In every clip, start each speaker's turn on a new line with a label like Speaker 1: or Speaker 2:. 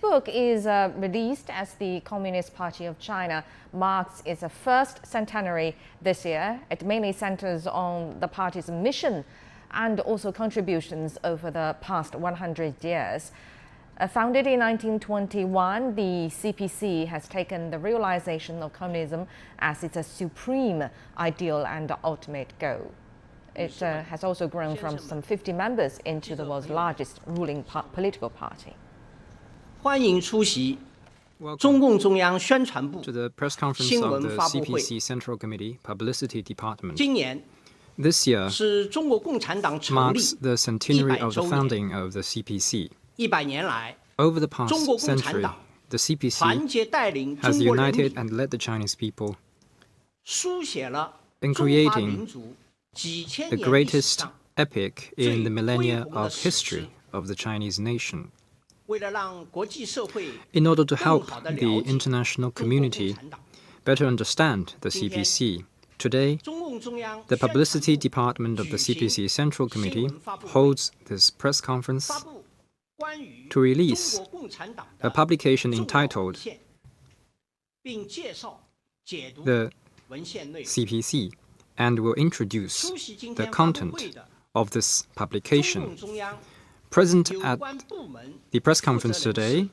Speaker 1: book is released as the Communist Party of China marks its first centenary this year. It mainly centers on the party's mission and also contributions over the past 100 years. Founded in 1921, the CPC has taken the realization of communism as its supreme ideal and ultimate goal. It has also grown from some 50 members into the world's largest ruling political party.
Speaker 2: 欢迎出席中共中央宣传部
Speaker 3: to the press conference of the CPC Central Committee Publicity Department.
Speaker 2: 今年
Speaker 3: This year
Speaker 2: 是中国共产党成立
Speaker 3: marks the centenary of the
Speaker 2: 100周年
Speaker 3: founding of the CPC.
Speaker 2: 100年来，
Speaker 3: Over the past
Speaker 2: 中国共产
Speaker 3: century,
Speaker 2: 党
Speaker 3: the
Speaker 2: 团
Speaker 3: CPC
Speaker 2: 结带领
Speaker 3: has
Speaker 2: 中国人
Speaker 3: united
Speaker 2: 民
Speaker 3: and led the Chinese people
Speaker 2: 书写了
Speaker 3: in
Speaker 2: 中华
Speaker 3: creating
Speaker 2: 民族几千
Speaker 3: the
Speaker 2: 年历史
Speaker 3: greatest
Speaker 2: 上
Speaker 3: epic in the
Speaker 2: 最
Speaker 3: millennia
Speaker 2: 辉煌的
Speaker 3: of
Speaker 2: 史
Speaker 3: history
Speaker 2: 诗。
Speaker 3: of the Chinese nation.
Speaker 2: 为了让国际社会
Speaker 3: In order to
Speaker 2: 更
Speaker 3: help
Speaker 2: 好地
Speaker 3: the
Speaker 2: 了解
Speaker 3: international
Speaker 2: 中国共
Speaker 3: community
Speaker 2: 产党，
Speaker 3: better understand the
Speaker 2: 今天
Speaker 3: CPC, today
Speaker 2: 中共中央
Speaker 3: the
Speaker 2: 宣传
Speaker 3: Publicity
Speaker 2: 部
Speaker 3: Department of the
Speaker 2: 举行
Speaker 3: CPC Central
Speaker 2: 新
Speaker 3: Committee
Speaker 2: 闻发布会
Speaker 3: holds this press
Speaker 2: 发
Speaker 3: conference
Speaker 2: 布关于
Speaker 3: to release
Speaker 2: 中国共产党
Speaker 3: a
Speaker 2: 的
Speaker 3: publication
Speaker 2: 重要文
Speaker 3: entitled
Speaker 2: 献，并介绍解读
Speaker 3: The
Speaker 2: 文献内容。
Speaker 3: CPC and will introduce
Speaker 2: 出席今
Speaker 3: the
Speaker 2: 天发布
Speaker 3: content
Speaker 2: 会的
Speaker 3: of this
Speaker 2: 中共
Speaker 3: publication.
Speaker 2: 中央
Speaker 3: Present
Speaker 2: 有
Speaker 3: at
Speaker 2: 关部门
Speaker 3: the press
Speaker 2: 负责
Speaker 3: conference
Speaker 2: 人士
Speaker 3: today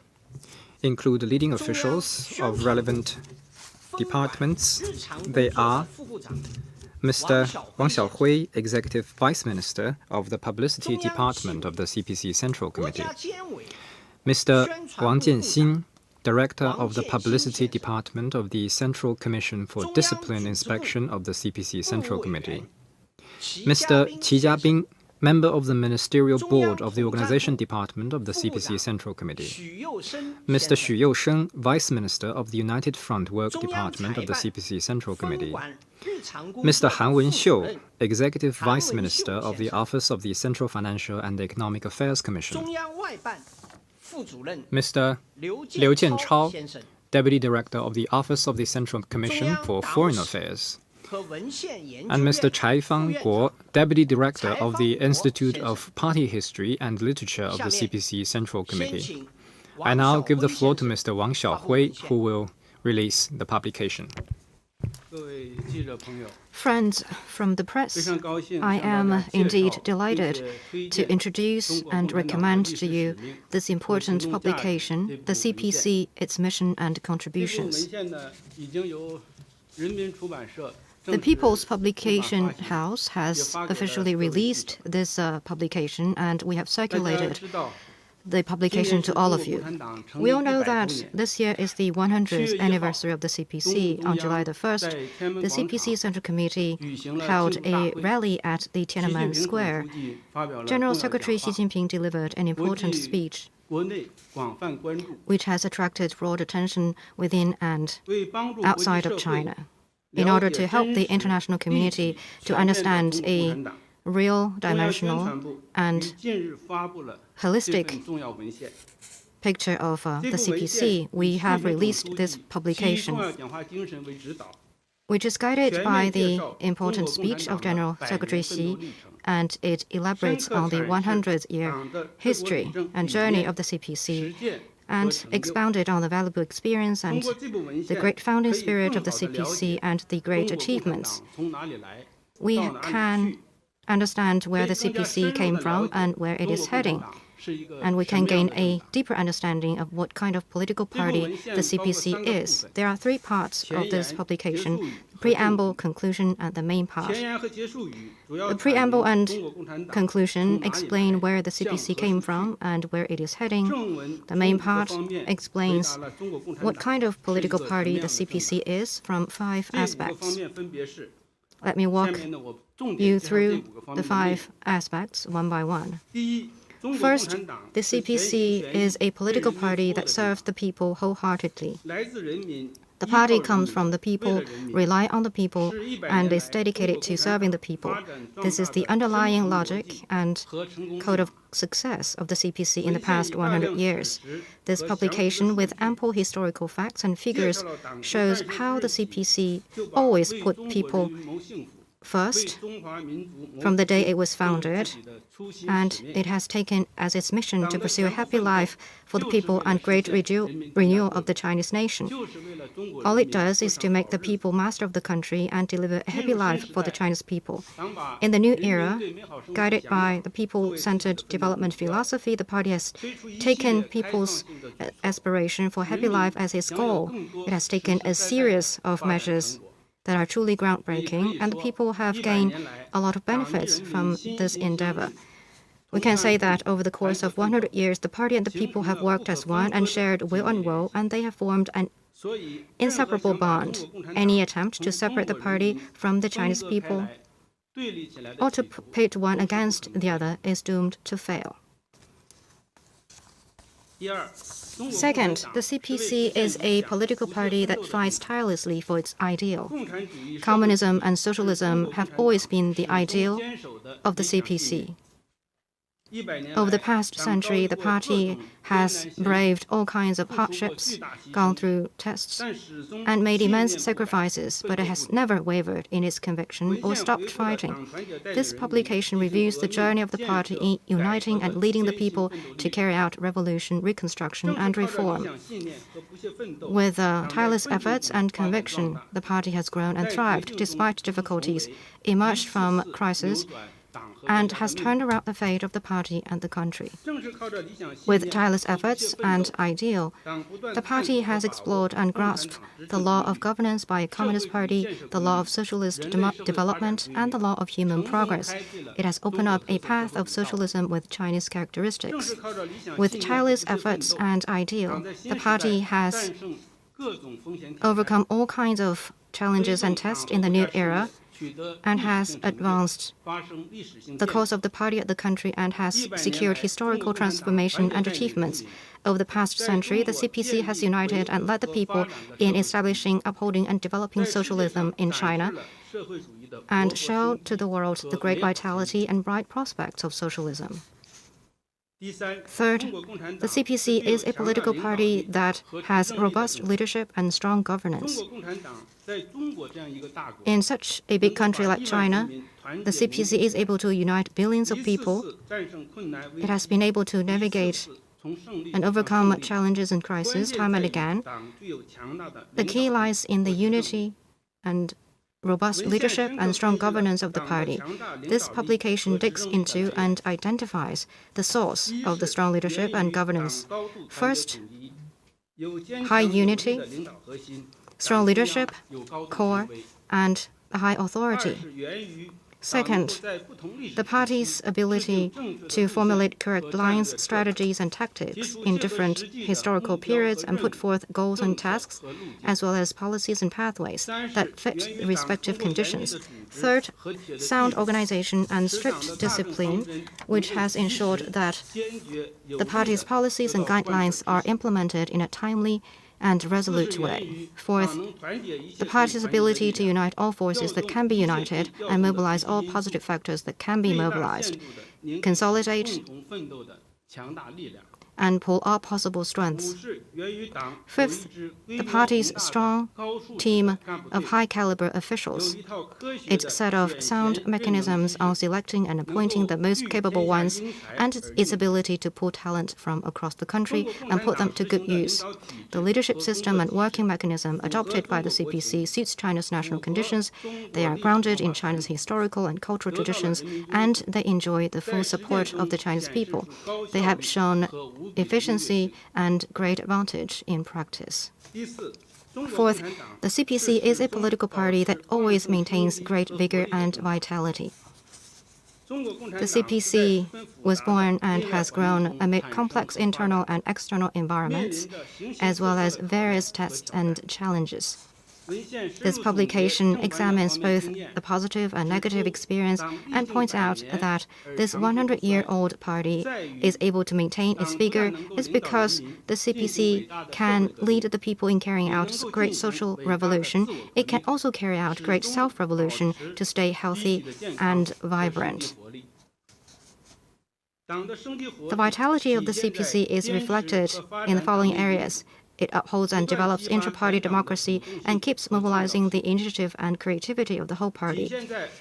Speaker 3: include the leading
Speaker 2: 中央
Speaker 3: officials
Speaker 2: 宣
Speaker 3: of
Speaker 2: 传部
Speaker 3: relevant
Speaker 2: 分管
Speaker 3: departments.
Speaker 2: 日常工
Speaker 3: They
Speaker 2: 作
Speaker 3: are
Speaker 2: 的副部长
Speaker 3: Mr. Wang
Speaker 2: 小
Speaker 3: Xiaohui, Executive Vice Minister of the Publicity
Speaker 2: 中央
Speaker 3: Department of the CPC Central
Speaker 2: 国
Speaker 3: Committee.
Speaker 2: 家监委
Speaker 3: Mr.
Speaker 2: 宣传
Speaker 3: Wang
Speaker 2: 部部长
Speaker 3: Jianxin, Director of the
Speaker 2: 王建新
Speaker 3: Publicity
Speaker 2: 先生
Speaker 3: Department of the Central Commission for
Speaker 2: 中央
Speaker 3: Discipline
Speaker 2: 组织部
Speaker 3: Inspection of the CPC Central
Speaker 2: 部委员
Speaker 3: Committee.
Speaker 2: 齐
Speaker 3: Mr.
Speaker 2: 家
Speaker 3: Qi
Speaker 2: 先生
Speaker 3: Jiabing, Member of the Ministerial
Speaker 2: 中央
Speaker 3: Board of the
Speaker 2: 统战部
Speaker 3: Organization Department of the
Speaker 2: 副部
Speaker 3: CPC
Speaker 2: 长
Speaker 3: Central Committee.
Speaker 2: 许佑生
Speaker 3: Mr.
Speaker 2: 先
Speaker 3: Xu
Speaker 2: 生
Speaker 3: Yousheng, Vice Minister of the United Front Work
Speaker 2: 中央
Speaker 3: Department
Speaker 2: 财
Speaker 3: of the
Speaker 2: 办
Speaker 3: CPC Central
Speaker 2: 分
Speaker 3: Committee.
Speaker 2: 管日常工
Speaker 3: Mr.
Speaker 2: 作
Speaker 3: Han
Speaker 2: 副主
Speaker 3: Wenxiu,
Speaker 2: 任
Speaker 3: Executive
Speaker 2: 韩
Speaker 3: Vice
Speaker 2: 文秀
Speaker 3: Minister of the
Speaker 2: 先生
Speaker 3: Office of the Central Financial and Economic Affairs Commission.
Speaker 2: 中央外办副主任
Speaker 3: Mr.
Speaker 2: 刘
Speaker 3: Liu
Speaker 2: 建
Speaker 3: Jianchao,
Speaker 2: 先生
Speaker 3: Deputy Director of the Office of the Central Commission for Foreign
Speaker 2: 中央党史
Speaker 3: Affairs.
Speaker 2: 和文献研究
Speaker 3: And
Speaker 2: 院
Speaker 3: Mr. Chai
Speaker 2: 副
Speaker 3: Fang
Speaker 2: 院
Speaker 3: Guo,
Speaker 2: 长
Speaker 3: Deputy Director of the
Speaker 2: 柴方国
Speaker 3: Institute
Speaker 2: 先生
Speaker 3: of Party History and Literature of the
Speaker 2: 下面
Speaker 3: CPC Central
Speaker 2: 先
Speaker 3: Committee.
Speaker 2: 请
Speaker 3: I
Speaker 2: 王
Speaker 3: now
Speaker 2: 晓
Speaker 3: give the
Speaker 2: 辉
Speaker 3: floor
Speaker 2: 先
Speaker 3: to
Speaker 2: 生
Speaker 3: Mr. Wang
Speaker 2: 发布文
Speaker 3: Xiaohui,
Speaker 2: 献
Speaker 3: who will release the publication.
Speaker 4: 各位记者朋友，
Speaker 5: Friends from the
Speaker 4: 非
Speaker 5: press,
Speaker 4: 常高兴
Speaker 5: I
Speaker 4: 向大
Speaker 5: am
Speaker 4: 家介
Speaker 5: indeed
Speaker 4: 绍
Speaker 5: delighted
Speaker 4: 并且推
Speaker 5: to
Speaker 4: 荐
Speaker 5: introduce
Speaker 4: 中国
Speaker 5: and
Speaker 4: 共产党的
Speaker 5: recommend
Speaker 4: 历
Speaker 5: to
Speaker 4: 史
Speaker 5: you
Speaker 4: 使命
Speaker 5: this
Speaker 4: 和
Speaker 5: important
Speaker 4: 行动价值
Speaker 5: publication,
Speaker 4: 这
Speaker 5: the
Speaker 4: 部文献
Speaker 5: CPC, its mission and
Speaker 4: 这部文
Speaker 5: contributions.
Speaker 4: 献呢，已经由人民出版社
Speaker 5: The
Speaker 4: 正式
Speaker 5: People's
Speaker 4: 出版
Speaker 5: Publication
Speaker 4: 发行
Speaker 5: House has
Speaker 4: 也发给了
Speaker 5: officially
Speaker 4: 各位记
Speaker 5: released
Speaker 4: 者。
Speaker 5: this publication, and we have
Speaker 4: 大家
Speaker 5: circulated
Speaker 4: 知道，
Speaker 5: the
Speaker 4: 今
Speaker 5: publication
Speaker 4: 年是
Speaker 5: to
Speaker 4: 中
Speaker 5: all
Speaker 4: 国
Speaker 5: of
Speaker 4: 共
Speaker 5: you.
Speaker 4: 产党成
Speaker 5: We
Speaker 4: 立
Speaker 5: all know
Speaker 4: 100
Speaker 5: that
Speaker 4: 周年。
Speaker 5: this year is the
Speaker 4: 7
Speaker 5: 100th
Speaker 4: 月1号
Speaker 5: anniversary of the
Speaker 4: 中
Speaker 5: CPC.
Speaker 4: 共
Speaker 5: On
Speaker 4: 中
Speaker 5: July
Speaker 4: 央
Speaker 5: the 1st,
Speaker 4: 在天安门
Speaker 5: the
Speaker 4: 广
Speaker 5: CPC
Speaker 4: 场
Speaker 5: Central Committee
Speaker 4: 举行了
Speaker 5: held
Speaker 4: 纪念大
Speaker 5: a
Speaker 4: 会。
Speaker 5: rally at the
Speaker 4: 习近
Speaker 5: Tiananmen
Speaker 4: 平总
Speaker 5: Square.
Speaker 4: 书记发表了
Speaker 5: General
Speaker 4: 重要讲
Speaker 5: Secretary Xi
Speaker 4: 话，
Speaker 5: Jinping delivered an
Speaker 4: 国
Speaker 5: important
Speaker 4: 际
Speaker 5: speech,
Speaker 4: 国内广泛关注，
Speaker 5: which has attracted broad attention within and
Speaker 4: 为帮助国际
Speaker 5: outside
Speaker 4: 社
Speaker 5: of
Speaker 4: 会
Speaker 5: China, in
Speaker 4: 了
Speaker 5: order
Speaker 4: 解
Speaker 5: to help
Speaker 4: 真
Speaker 5: the
Speaker 4: 实
Speaker 5: international
Speaker 4: 立
Speaker 5: community
Speaker 4: 体
Speaker 5: to
Speaker 4: 全面的
Speaker 5: understand
Speaker 4: 中国共
Speaker 5: a
Speaker 4: 产党。
Speaker 5: real,
Speaker 4: 中央宣
Speaker 5: dimensional,
Speaker 4: 传部于
Speaker 5: and
Speaker 4: 近日发布了这
Speaker 5: holistic
Speaker 4: 份重要文献。
Speaker 5: picture of
Speaker 4: 这
Speaker 5: the
Speaker 4: 部文献
Speaker 5: CPC.
Speaker 4: 以
Speaker 5: We
Speaker 4: 习
Speaker 5: have
Speaker 4: 近平总
Speaker 5: released
Speaker 4: 书
Speaker 5: this
Speaker 4: 记其重
Speaker 5: publication,
Speaker 4: 要讲话精神为指导，
Speaker 5: which is guided
Speaker 4: 全
Speaker 5: by
Speaker 4: 面介
Speaker 5: the
Speaker 4: 绍中
Speaker 5: important
Speaker 4: 国共
Speaker 5: speech
Speaker 4: 产
Speaker 5: of
Speaker 4: 党
Speaker 5: General
Speaker 4: 的100 年
Speaker 5: Secretary
Speaker 4: 奋斗
Speaker 5: Xi,
Speaker 4: 历程，
Speaker 5: and it
Speaker 4: 深
Speaker 5: elaborates
Speaker 4: 刻
Speaker 5: on the
Speaker 4: 阐释
Speaker 5: 100th-year
Speaker 4: 党的治国
Speaker 5: history
Speaker 4: 理政
Speaker 5: and
Speaker 4: 理
Speaker 5: journey
Speaker 4: 念
Speaker 5: of the
Speaker 4: 实
Speaker 5: CPC,
Speaker 4: 践和
Speaker 5: and
Speaker 4: 成就。
Speaker 5: expounded on the valuable experience
Speaker 4: 通
Speaker 5: and
Speaker 4: 过这部文
Speaker 5: the
Speaker 4: 献，
Speaker 5: great founding
Speaker 4: 可以
Speaker 5: spirit
Speaker 4: 更
Speaker 5: of the
Speaker 4: 好地了
Speaker 5: CPC
Speaker 4: 解
Speaker 5: and the
Speaker 4: 中
Speaker 5: great
Speaker 4: 国共产
Speaker 5: achievements.
Speaker 4: 党从哪里来，
Speaker 5: We
Speaker 4: 到哪里
Speaker 5: can
Speaker 4: 去。
Speaker 5: understand where
Speaker 4: 可
Speaker 5: the
Speaker 4: 以更加
Speaker 5: CPC
Speaker 4: 深
Speaker 5: came
Speaker 4: 入地
Speaker 5: from
Speaker 4: 了
Speaker 5: and
Speaker 4: 解
Speaker 5: where it
Speaker 4: 中
Speaker 5: is
Speaker 4: 国共产
Speaker 5: heading,
Speaker 4: 党是一个
Speaker 5: and we
Speaker 4: 什
Speaker 5: can
Speaker 4: 么样
Speaker 5: gain
Speaker 4: 的
Speaker 5: a
Speaker 4: 政党。
Speaker 5: deeper understanding of what kind of political party the CPC is. There are 3 parts of this publication: preamble, conclusion, and the main part.
Speaker 4: 前言和结束语主要
Speaker 5: The
Speaker 4: 阐明
Speaker 5: preamble and
Speaker 4: 中国共产党
Speaker 5: conclusion
Speaker 4: 从哪里
Speaker 5: explain
Speaker 4: 来
Speaker 5: where the
Speaker 4: 向
Speaker 5: CPC
Speaker 4: 何
Speaker 5: came
Speaker 4: 处去。
Speaker 5: from and where it is heading.
Speaker 4: 正文
Speaker 5: The main
Speaker 4: 从各
Speaker 5: part
Speaker 4: 方面
Speaker 5: explains
Speaker 4: 回答了中国共产
Speaker 5: what
Speaker 4: 党
Speaker 5: kind of
Speaker 4: 是一
Speaker 5: political
Speaker 4: 个什么
Speaker 5: party
Speaker 4: 样
Speaker 5: the
Speaker 4: 的政党。
Speaker 5: CPC is from 5
Speaker 4: 这5个方
Speaker 5: aspects.
Speaker 4: 面分别是，
Speaker 5: Let me
Speaker 4: 下
Speaker 5: walk
Speaker 4: 面呢我重
Speaker 5: you
Speaker 4: 点介绍这
Speaker 5: through
Speaker 4: 5个方
Speaker 5: the
Speaker 4: 面的内
Speaker 5: 5
Speaker 4: 容。
Speaker 5: aspects one by one.
Speaker 4: 第一，中国共
Speaker 5: First,
Speaker 4: 产党
Speaker 5: the
Speaker 4: 是全
Speaker 5: CPC
Speaker 4: 心全
Speaker 5: is
Speaker 4: 意
Speaker 5: a political
Speaker 4: 为人民
Speaker 5: party
Speaker 4: 服务
Speaker 5: that
Speaker 4: 的政
Speaker 5: serves
Speaker 4: 党
Speaker 5: the people wholeheartedly.
Speaker 4: 来自人民，
Speaker 5: The
Speaker 4: 依靠
Speaker 5: party
Speaker 4: 人
Speaker 5: comes
Speaker 4: 民
Speaker 5: from the
Speaker 4: 为
Speaker 5: people,
Speaker 4: 了人民
Speaker 5: rely on the people,
Speaker 4: 是100
Speaker 5: and
Speaker 4: 年
Speaker 5: is
Speaker 4: 来中国
Speaker 5: dedicated
Speaker 4: 共
Speaker 5: to
Speaker 4: 产
Speaker 5: serving
Speaker 4: 党
Speaker 5: the people.
Speaker 4: 发展壮
Speaker 5: This is
Speaker 4: 大
Speaker 5: the
Speaker 4: 的
Speaker 5: underlying
Speaker 4: 深层逻
Speaker 5: logic
Speaker 4: 辑
Speaker 5: and
Speaker 4: 和成功
Speaker 5: code
Speaker 4: 理
Speaker 5: of
Speaker 4: 念。
Speaker 5: success of the CPC in the
Speaker 4: 文献
Speaker 5: past
Speaker 4: 以大量
Speaker 5: 100 years.
Speaker 4: 史实
Speaker 5: This
Speaker 4: 和详实的
Speaker 5: publication,
Speaker 4: 数
Speaker 5: with
Speaker 4: 据
Speaker 5: ample historical facts and
Speaker 4: 介
Speaker 5: figures,
Speaker 4: 绍了党的
Speaker 5: shows
Speaker 4: 战胜
Speaker 5: how the
Speaker 4: 日期
Speaker 5: CPC
Speaker 4: 就把
Speaker 5: always
Speaker 4: 为
Speaker 5: put
Speaker 4: 中国
Speaker 5: people
Speaker 4: 人民谋幸福
Speaker 5: first from the day it was founded, and it has taken as its mission to pursue a happy life for the people and great renewal of the Chinese nation. All it does is to make the people master of the country and deliver a happy life for the Chinese people. In the new era, guided by the people-centered development philosophy, the party has taken people's aspiration for happy life as its goal. It has taken a series of measures that are truly groundbreaking, and the people have gained a lot of benefits from this endeavor. We can say that over the course of 100 years, the party and the people have worked as one and shared will and woe, and they have formed an inseparable bond. Any attempt to separate the party from the Chinese people or to pit one against the other is doomed to fail. Second, the CPC is a political party that fights tirelessly for its ideal. Communism and socialism have always been the ideal of the CPC. Over the past century, the party has braved all kinds of hardships, gone through tests, and made immense sacrifices, but it has never wavered in its conviction or stopped fighting. This publication reviews the journey of the party in uniting and leading the people to carry out revolution, reconstruction, and reform. With tireless efforts and conviction, the party has grown and thrived despite difficulties, emerged from crisis, and has turned around the fate of the party and the country. With tireless efforts and ideal, the party has explored and grasped the law of governance by a communist party, the law of socialist development, and the law of human progress. It has opened up a path of socialism with Chinese characteristics. With tireless efforts and ideal, the party has overcome all kinds of challenges and tests in the new era, and has advanced the cause of the party and the country and has secured historical transformation and achievements. Over the past century, the CPC has united and led the people in establishing, upholding, and developing socialism in China and showed to the world the great vitality and bright prospects of socialism. Third, the CPC is a political party that has robust leadership and strong governance. In such a big country like China, the CPC is able to unite billions of people. It has been able to navigate and overcome challenges and crises time and again. The key lies in the unity and robust leadership and strong governance of the party. This publication digs into and identifies the source of the strong leadership and governance. First, high unity, strong leadership, core, and a high authority. Second, the party's ability to formulate correct lines, strategies, and tactics in different historical periods and put forth goals and tasks, as well as policies and pathways that fit the respective conditions. Third, sound organization and strict discipline, which has ensured that the party's policies and guidelines are implemented in a timely and resolute way. Fourth, the party's ability to unite all forces that can be united and mobilize all positive factors that can be mobilized, consolidate and pull all possible strengths. Fifth, the party's strong team of high-caliber officials, its set of sound mechanisms on selecting and appointing the most capable ones, and its ability to pull talent from across the country and put them to good use. The leadership system and working mechanism adopted by the CPC suits China's national conditions. They are grounded in China's historical and cultural traditions, and they enjoy the full support of the Chinese people. They have shown efficiency and great advantage in practice. Fourth, the CPC is a political party that always maintains great vigor and vitality. The CPC was born and has grown amid complex internal and external environments, as well as various tests and challenges. This publication examines both the positive and negative experience and points out that this 100-year-old party is able to maintain its vigor is because the CPC can lead the people in carrying out great social revolution. It can also carry out great self-revolution to stay healthy and vibrant. The vitality of the CPC is reflected in the following areas: It upholds and develops inter-party democracy and keeps mobilizing the initiative and creativity of the whole party.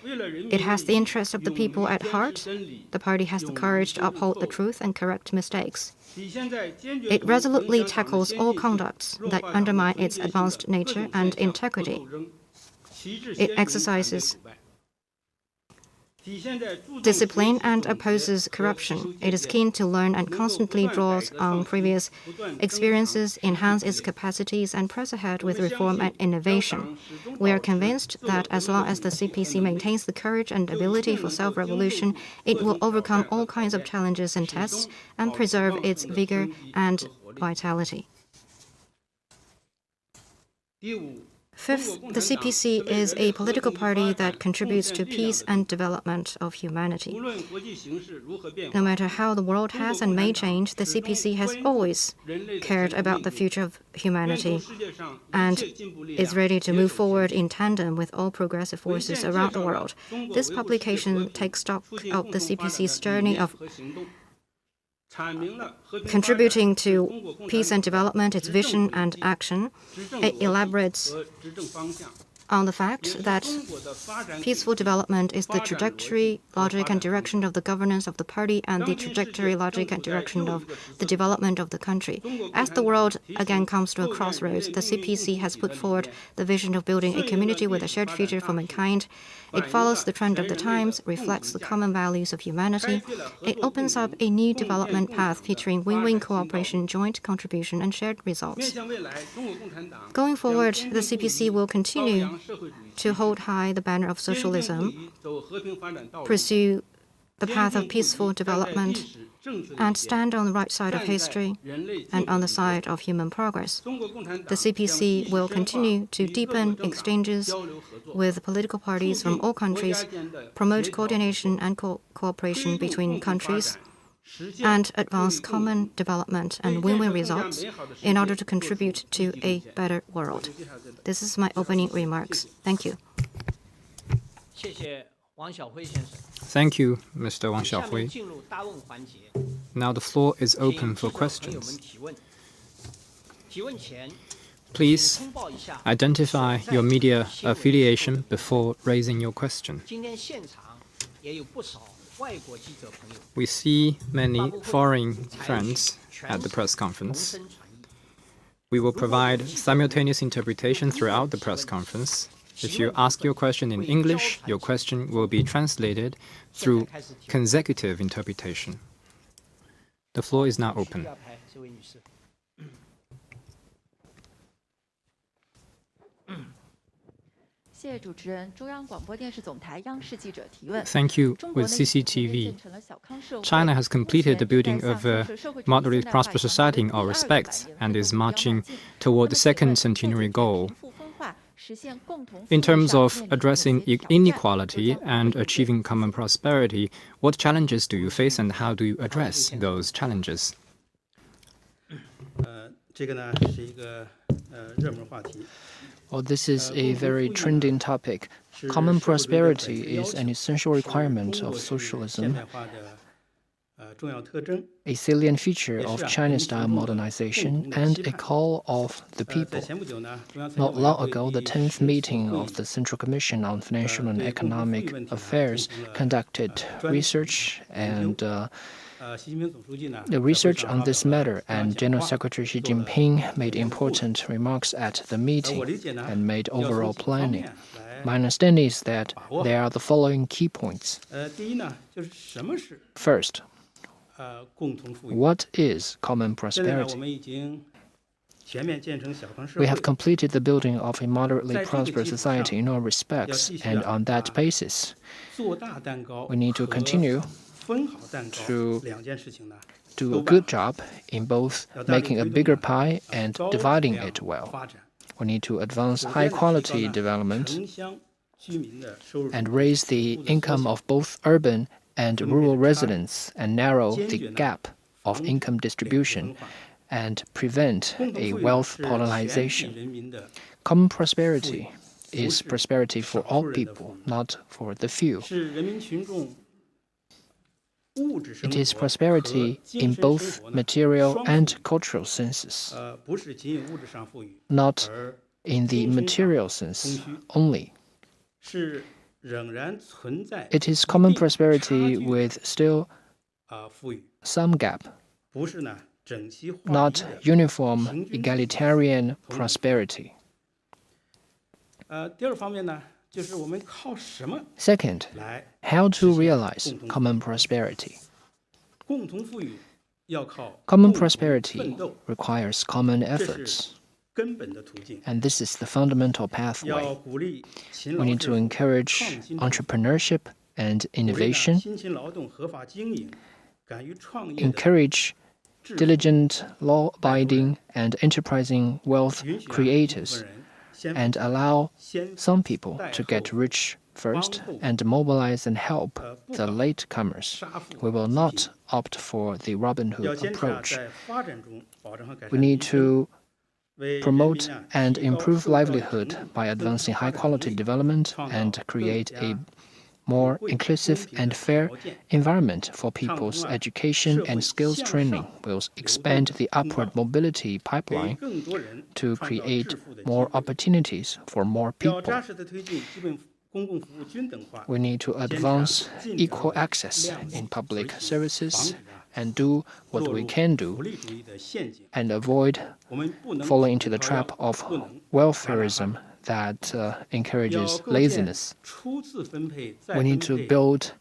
Speaker 5: It has the interest of the people at heart. The party has the courage to uphold the truth and correct mistakes. It resolutely tackles all conducts that undermine its advanced nature and integrity. It exercises discipline and opposes corruption. It is keen to learn and constantly draws on previous experiences, enhance its capacities, and press ahead with reform and innovation. We are convinced that as long as the CPC maintains the courage and ability for self-revolution, it will overcome all kinds of challenges and tests and preserve its vigor and vitality. Fifth, the CPC is a political party that contributes to peace and development of humanity. No matter how the world has and may change, the CPC has always cared about the future of humanity and is ready to move forward in tandem with all progressive forces around the world. This publication takes stock of the CPC's journey of contributing to peace and development, its vision and action. It elaborates on the fact that peaceful development is the trajectory, logic, and direction of the governance of the party and the trajectory, logic, and direction of the development of the country. As the world again comes to a crossroads, the CPC has put forward the vision of building a community with a shared future for mankind. It follows the trend of the times, reflects the common values of humanity. It opens up a new development path featuring win-win cooperation, joint contribution, and shared results. Going forward, the CPC will continue to hold high the banner of socialism, pursue the path of peaceful development, and stand on the right side of history and on the side of human progress. The CPC will continue to deepen exchanges with political parties from all countries, promote coordination and cooperation between countries, and advance common development and win-win results in order to contribute to a better world. This is my opening remarks. Thank you.
Speaker 3: Thank you, Mr. Wang Xiaohui. Now the floor is open for questions. Please identify your media affiliation before raising your question. We see many foreign friends at the press conference. We will provide simultaneous interpretation throughout the press conference. If you ask your question in English, your question will be translated through consecutive interpretation. The floor is now open. Thank you. With CCTV, China has completed the building of a moderate prosperous society in all respects and is marching toward the second centenary goal. In terms of addressing inequality and achieving common prosperity, what challenges do you face and how do you address those challenges?
Speaker 6: Well, this is a very trending topic. Common prosperity is an essential requirement of socialism, a salient feature of Chinese-style modernization, and a call of the people. Not long ago, the 10th meeting of the Central Commission on Financial and Economic Affairs conducted research on this matter, and General Secretary Xi Jinping made important remarks at the meeting and made overall planning. My understanding is that there are the following key points. First, what is common prosperity? We have completed the building of a moderately prosperous society in all respects, and on that basis, we need to continue to do a good job in both making a bigger pie and dividing it well. We need to advance high-quality development and raise the income of both urban and rural residents and narrow the gap of income distribution and prevent a wealth polarization. Common prosperity is prosperity for all people, not for the few. It is prosperity in both material and cultural senses, not in the material sense only. It is common prosperity with still some gap, not uniform egalitarian prosperity. Second, how to realize common prosperity. Common prosperity requires common efforts, and this is the fundamental pathway. We need to encourage entrepreneurship and innovation, encourage diligent, law-abiding, and enterprising wealth creators, and allow some people to get rich first and mobilize and help the latecomers. We will not opt for the Robin Hood approach. We need to promote and improve livelihood by advancing high-quality development and create a more inclusive and fair environment for people's education and skills training. Will expand the upward mobility pipeline to create more opportunities for more people. We need to advance equal access in public services and do what we can do and avoid falling into the trap of welfarism that encourages laziness. We need to build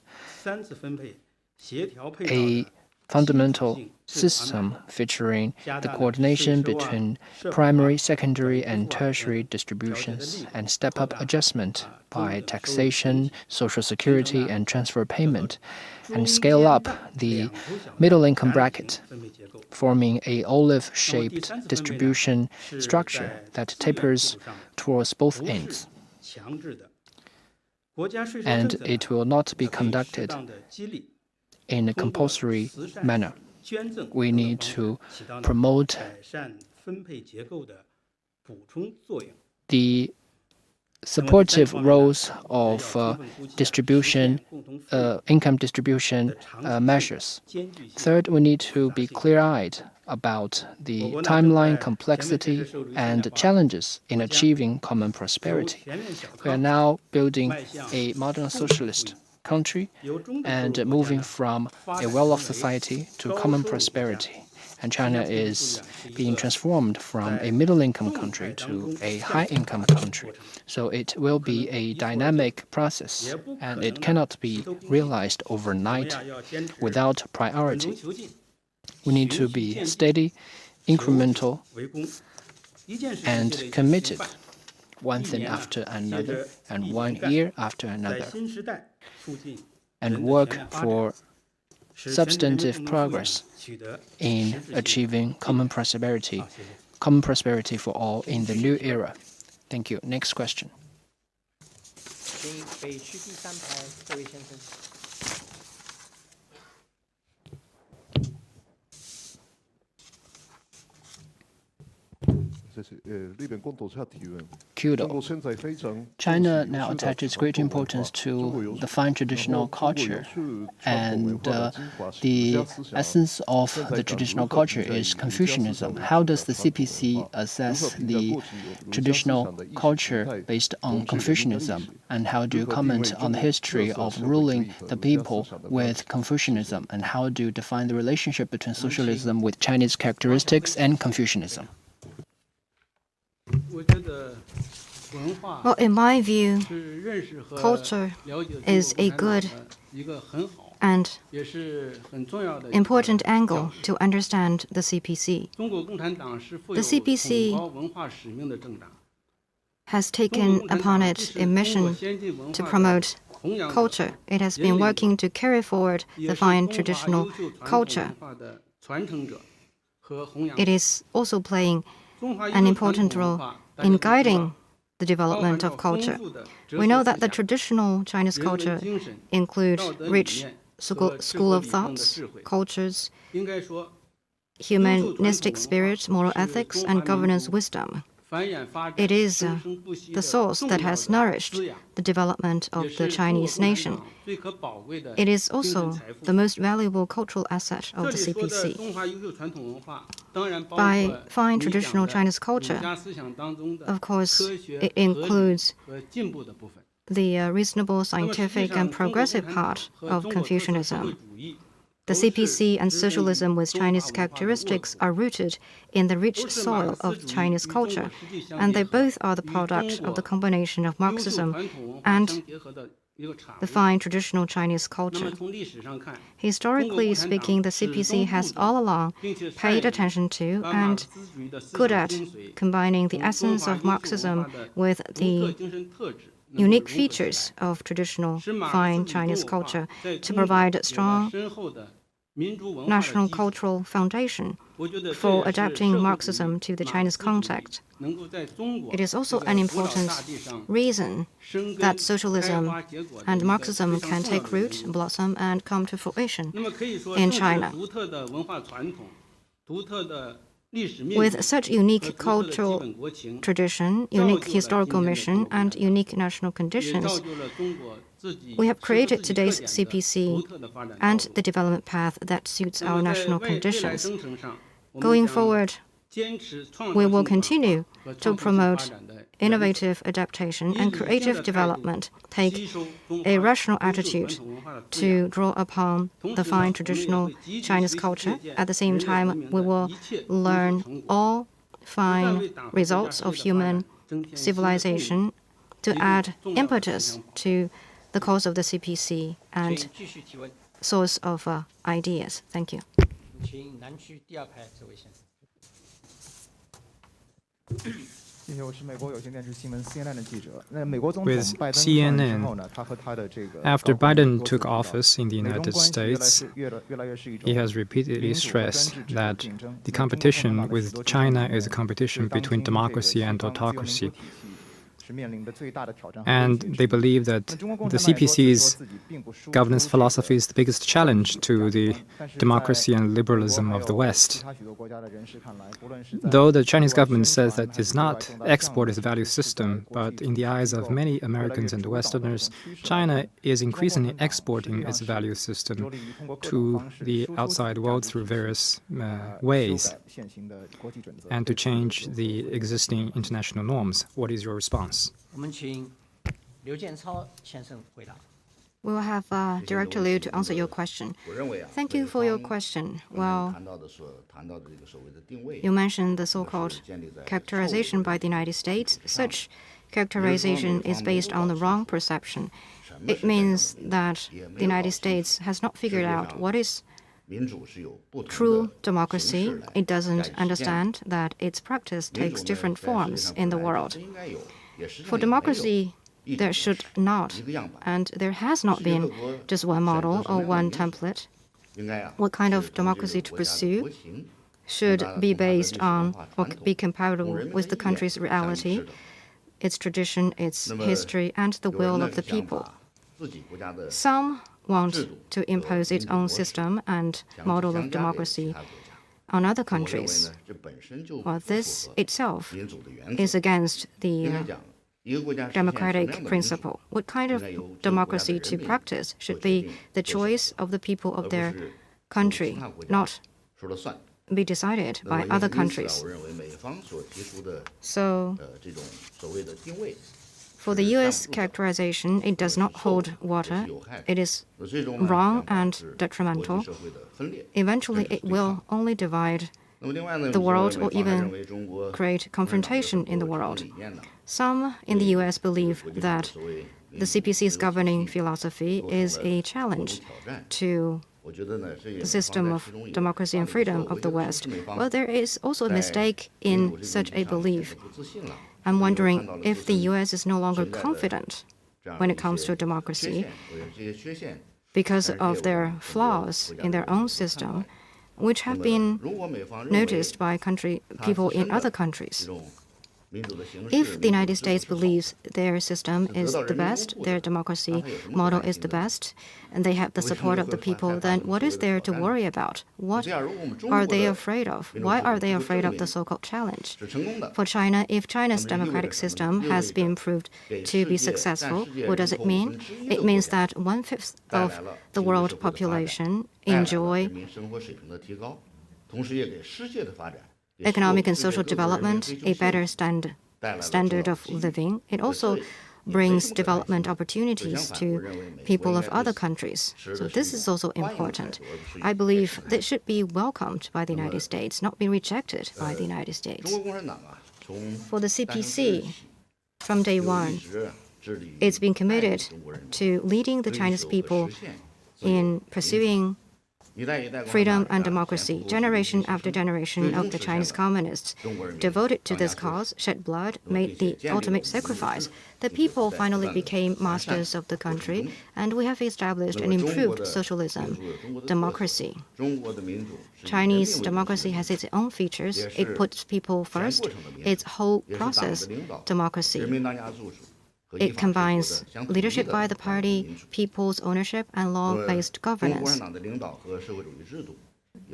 Speaker 6: a fundamental system featuring the coordination between primary, secondary, and tertiary distributions and step-up adjustment by taxation, social security, and transfer payment, and scale up the middle-income bracket, forming a olive-shaped distribution structure that tapers towards both ends. And it will not be conducted in a compulsory manner. We need to promote the supportive roles of income distribution measures. Third, we need to be clear-eyed about the timeline, complexity, and challenges in achieving common prosperity. We are now building a modern socialist country and moving from a well-off society to common prosperity. And China is being transformed from a middle-income country to a high-income country. So it will be a dynamic process, and it cannot be realized overnight without priority. We need to be steady, incremental, and committed, one thing after another, and 1 year after another, and work for substantive progress in achieving common prosperity for all in the new era. Thank you. Next question. Kudo. China now attaches great importance to the fine traditional culture, and the essence of the traditional culture is Confucianism. How does the CPC assess the traditional culture based on Confucianism, and how do you comment on the history of ruling the people with Confucianism, and how do you define the relationship between socialism with Chinese characteristics and Confucianism?
Speaker 5: Well, in my view, culture is a good and important angle to understand the CPC. The CPC has taken upon it a mission to promote culture. It has been working to carry forward the fine traditional culture. It is also playing an important role in guiding the development of culture. We know that the traditional Chinese culture includes rich school of thoughts, cultures, humanistic spirit, moral ethics, and governance wisdom. It is the source that has nourished the development of the Chinese nation. It is also the most valuable cultural asset of the CPC. By fine traditional Chinese culture, of course, it includes the reasonable, scientific, and progressive part of Confucianism. The CPC and socialism with Chinese characteristics are rooted in the rich soil of Chinese culture, and they both are the product of the combination of Marxism and the fine traditional Chinese culture. Historically speaking, the CPC has all along paid attention to and good at combining the essence of Marxism with the unique features of traditional fine Chinese culture to provide a strong national cultural foundation for adapting Marxism to the Chinese context. It is also an important reason that socialism and Marxism can take root, blossom, and come to fruition in China. With such unique cultural tradition, unique historical mission, and unique national conditions, we have created today's CPC and the development path that suits our national conditions. Going forward, we will continue to promote innovative adaptation and creative development, take a rational attitude to draw upon the fine traditional Chinese culture. At the same time, we will learn all fine results of human civilization to add impetus to the cause of the CPC and source of ideas. Thank you.
Speaker 3: With CNN, after Biden took office in the United States, he has repeatedly stressed that the competition with China is a competition between democracy and autocracy. And they believe that the CPC's governance philosophy is the biggest challenge to the democracy and liberalism of the West. Though the Chinese government says that it does not export its value system, but in the eyes of many Americans and Westerners, China is increasingly exporting its value system to the outside world through various ways and to change the existing international norms. What is your response?
Speaker 5: We will have Director Liu to answer your question. Thank you for your question. Well, you mentioned the so-called characterization by the United States. Such characterization is based on the wrong perception. It means that the United States has not figured out what is true democracy. It doesn't understand that its practice takes different forms in the world. For democracy, there should not, and there has not been just one model or one template. What kind of democracy to pursue should be based on or be compatible with the country's reality, its tradition, its history, and the will of the people. Some want to impose its own system and model of democracy on other countries. Well, this itself is against the democratic principle. What kind of democracy to practice should be the choice of the people of their country, not be decided by other countries. So, for the U.S. characterization, it does not hold water. It is wrong and detrimental. Eventually, it will only divide the world or even create confrontation in the world. Some in the U.S. believe that the CPC's governing philosophy is a challenge to the system of democracy and freedom of the West. Well, there is also a mistake in such a belief. I'm wondering if the U.S. is no longer confident when it comes to democracy because of their flaws in their own system, which have been noticed by people in other countries. If the United States believes their system is the best, their democracy model is the best, and they have the support of the people, then what is there to worry about? What are they afraid of? Why are they afraid of the so-called challenge? For China, if China's democratic system has been proved to be successful, what does it mean? It means that 1/5 of the world population enjoy economic and social development, a better standard of living. It also brings development opportunities to people of other countries. So this is also important. I believe that should be welcomed by the United States, not be rejected by the United States. For the CPC, from day one, it's been committed to leading the Chinese people in pursuing freedom and democracy. Generation after generation of the Chinese communists devoted to this cause, shed blood, made the ultimate sacrifice. The people finally became masters of the country, and we have established an improved socialism, democracy. Chinese democracy has its own features. It puts people first. Its whole process, democracy. It combines leadership by the party, people's ownership, and law-based governance.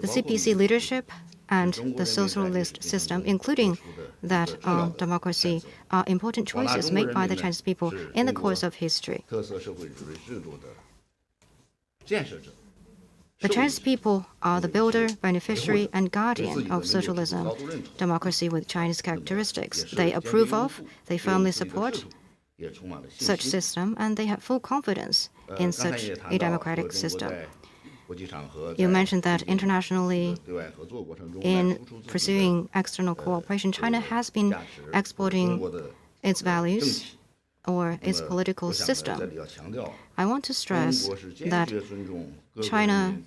Speaker 5: The CPC leadership and the socialist system, including that of democracy, are important choices made by the Chinese people in the course of history. The Chinese people are the builder, beneficiary, and guardian of socialism, democracy with Chinese characteristics. They approve of, they firmly support such system, and they have full confidence in such a democratic system. You mentioned that internationally, in pursuing external cooperation, China has been exporting its values or its political system. I want to stress that China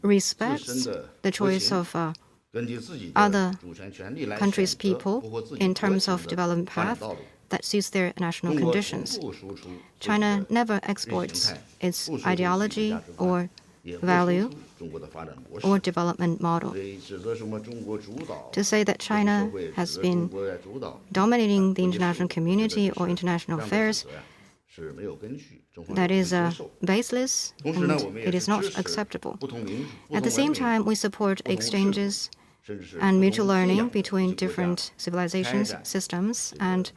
Speaker 5: respects the choice of other countries' people in terms of development path that suits their national conditions. China never exports its ideology or value or development model. To say that China has been dominating the international community or international affairs, that is baseless and it is not acceptable. At the same time, we support exchanges and mutual learning between different civilizations, systems, and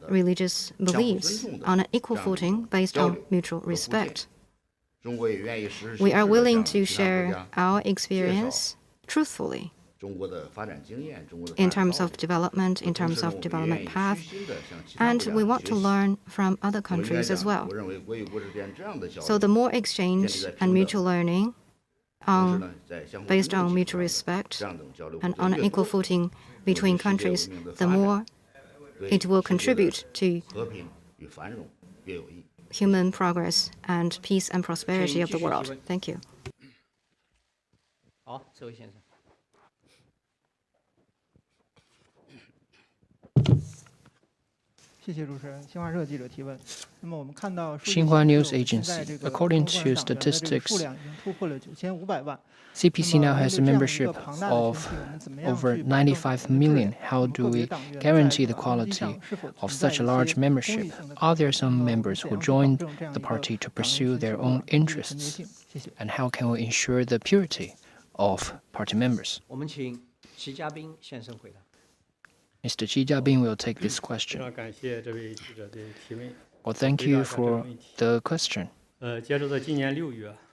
Speaker 5: religious beliefs on an equal footing based on mutual respect. We are willing to share our experience truthfully in terms of development, in terms of development path, and we want to learn from other countries as well. So the more exchange and mutual learning based on mutual respect and on an equal footing between countries, the more it will contribute to human progress and peace and prosperity of the world. Thank you.
Speaker 2: 好，这位先生。
Speaker 7: 谢谢主持人。新华社记者提问。那么我们看到，
Speaker 6: Xinhua News Agency, according to statistics, CPC now has a membership of over 95 million. How do we guarantee the quality of such a large membership? Are there some members who joined the party to pursue their own interests? And how can we ensure the purity of party members?
Speaker 2: 我们请习家斌先生回答。
Speaker 6: Mr. Xi Jiabin will take this question. Well, thank you for the question.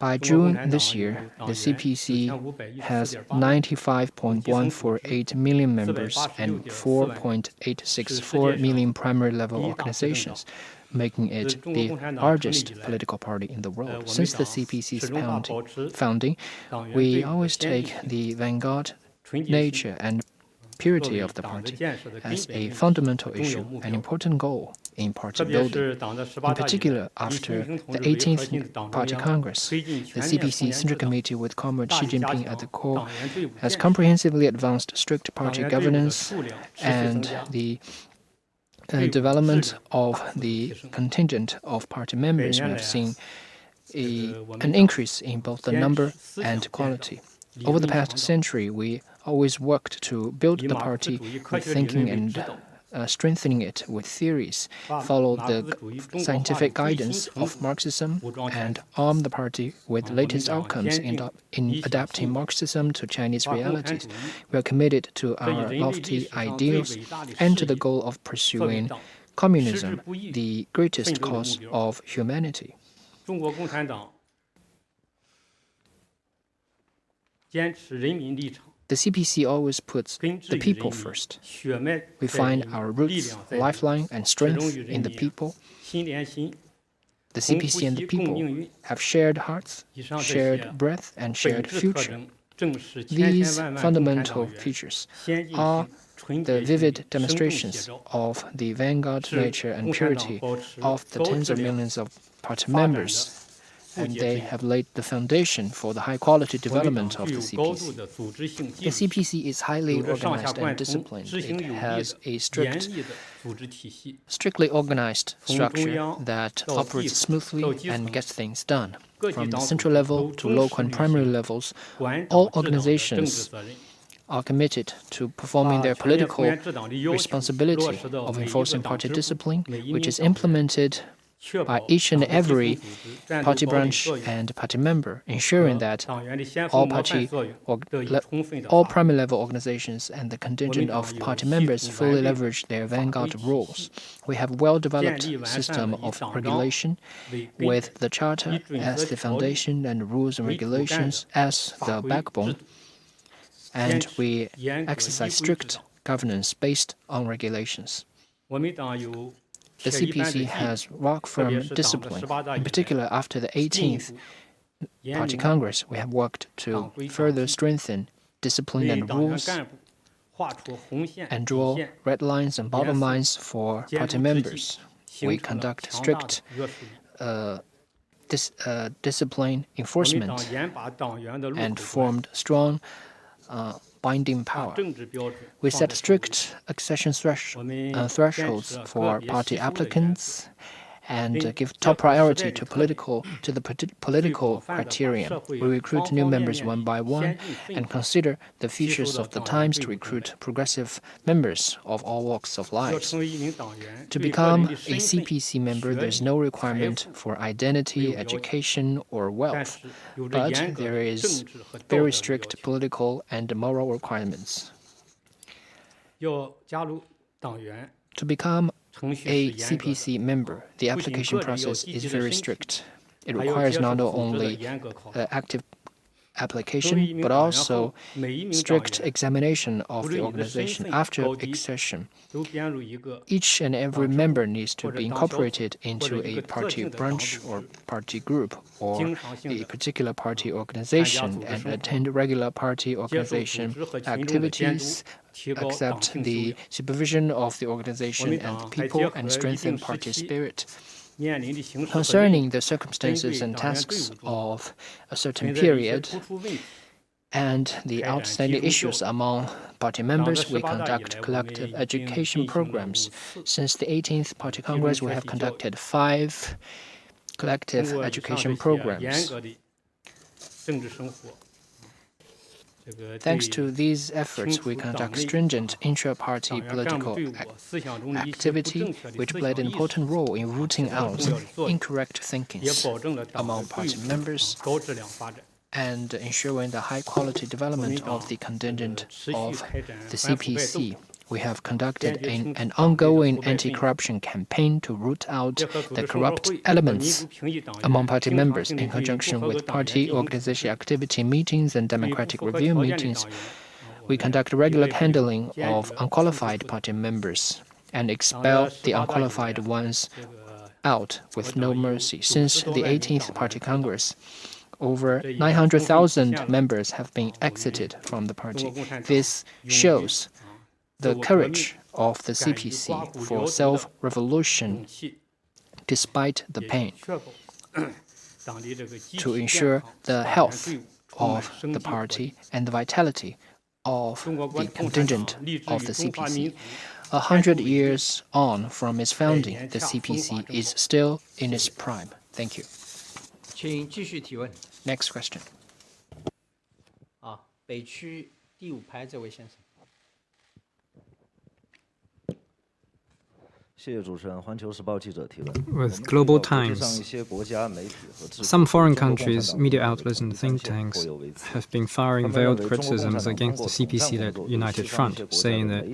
Speaker 6: By June this year, the CPC has 95.148 million members and 4.864 million primary level organizations, making it the largest political party in the world. Since the CPC's founding, we always take the vanguard nature and purity of the party as a fundamental issue, an important goal in party building. In particular, after the 18th Party Congress, the CPC Central Committee with Comrade Xi Jinping at the core has comprehensively advanced strict party governance and the development of the contingent of party members. We have seen an increase in both the number and quality. Over the past century, we always worked to build the party with thinking and strengthening it with theories, follow the scientific guidance of Marxism, and arm the party with the latest outcomes in adapting Marxism to Chinese realities. We are committed to our lofty ideals and to the goal of pursuing communism, the greatest cause of humanity. The CPC always puts the people first. We find our roots, lifeline, and strength in the people. The CPC and the people have shared hearts, shared breath, and shared future. These fundamental features are the vivid demonstrations of the vanguard nature and purity of the tens of millions of party members, and they have laid the foundation for the high-quality development of the CPC. The CPC is highly organized and disciplined. It has a strictly organized structure that operates smoothly and gets things done. From the central level to local and primary levels, all organizations are committed to performing their political responsibility of enforcing party discipline, which is implemented by each and every party branch and party member, ensuring that all primary level organizations and the contingent of party members fully leverage their vanguard roles. We have a well-developed system of regulation with the charter as the foundation and rules and regulations as the backbone, and we exercise strict governance based on regulations. The CPC has rock-firm discipline. In particular, after the 18th Party Congress, we have worked to further strengthen discipline and rules and draw red lines and bottom lines for party members. We conduct strict discipline enforcement and formed strong binding power. We set strict accession thresholds for party applicants and give top priority to the political criterion. We recruit new members one by one and consider the features of the times to recruit progressive members of all walks of life. To become a CPC member, there's no requirement for identity, education, or wealth, but there is very strict political and moral requirements. To become a CPC member, the application process is very strict. It requires not only active application, but also strict examination of the organization after accession. Each and every member needs to be incorporated into a party branch or party group or a particular party organization and attend regular party organization activities, accept the supervision of the organization and the people, and strengthen party spirit. Concerning the circumstances and tasks of a certain period and the outstanding issues among party members, we conduct collective education programs. Since the 18th Party Congress, we have conducted 5 collective education programs. Thanks to these efforts, we conduct stringent intra-party political activity, which played an important role in rooting out incorrect thinkings among party members and ensuring the high-quality development of the contingent of the CPC. We have conducted an ongoing anti-corruption campaign to root out the corrupt elements among party members. In conjunction with party organization activity meetings and democratic review meetings, we conduct regular handling of unqualified party members and expel the unqualified ones out with no mercy. Since the 18th Party Congress, over 900,000 members have been exited from the party. This shows the courage of the CPC for self-revolution despite the pain, to ensure the health of the party and the vitality of the contingent of the CPC. 100 years on from its founding, the CPC is still in its prime. Thank you. Next question.
Speaker 2: 北区第5排这位先生。
Speaker 3: With Global Times, some foreign countries, media outlets and think tanks have been firing veiled criticisms against the CPC-led United Front, saying that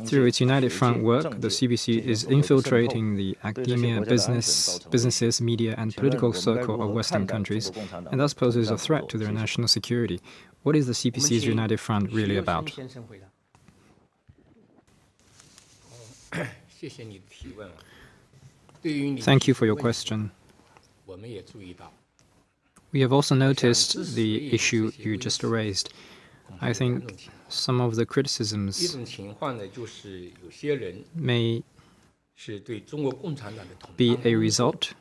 Speaker 3: through its United Front work, the CPC is infiltrating the academia, businesses, media and political circle of Western countries, and thus poses a threat to their national security. What is the CPC's United Front really about? Thank you for your question. We have also noticed the issue you just raised. I think some of the criticisms may be a result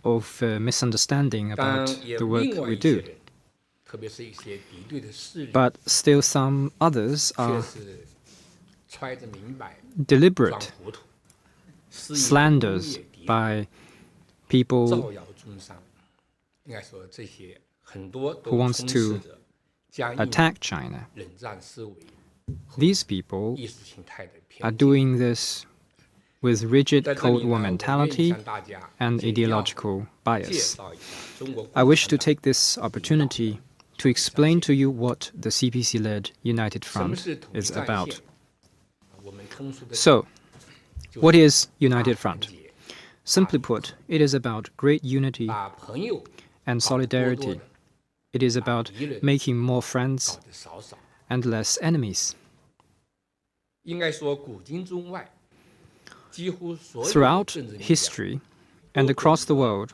Speaker 3: of misunderstanding about the work we do. But still some others are deliberate slanders by people who wants to attack China. These people are doing this with rigid Cold War mentality and ideological bias. I wish to take this opportunity to explain to you what the CPC-led United Front is about. So, what is United Front? Simply put, it is about great unity and solidarity. It is about making more friends and less enemies. Throughout history and across the world,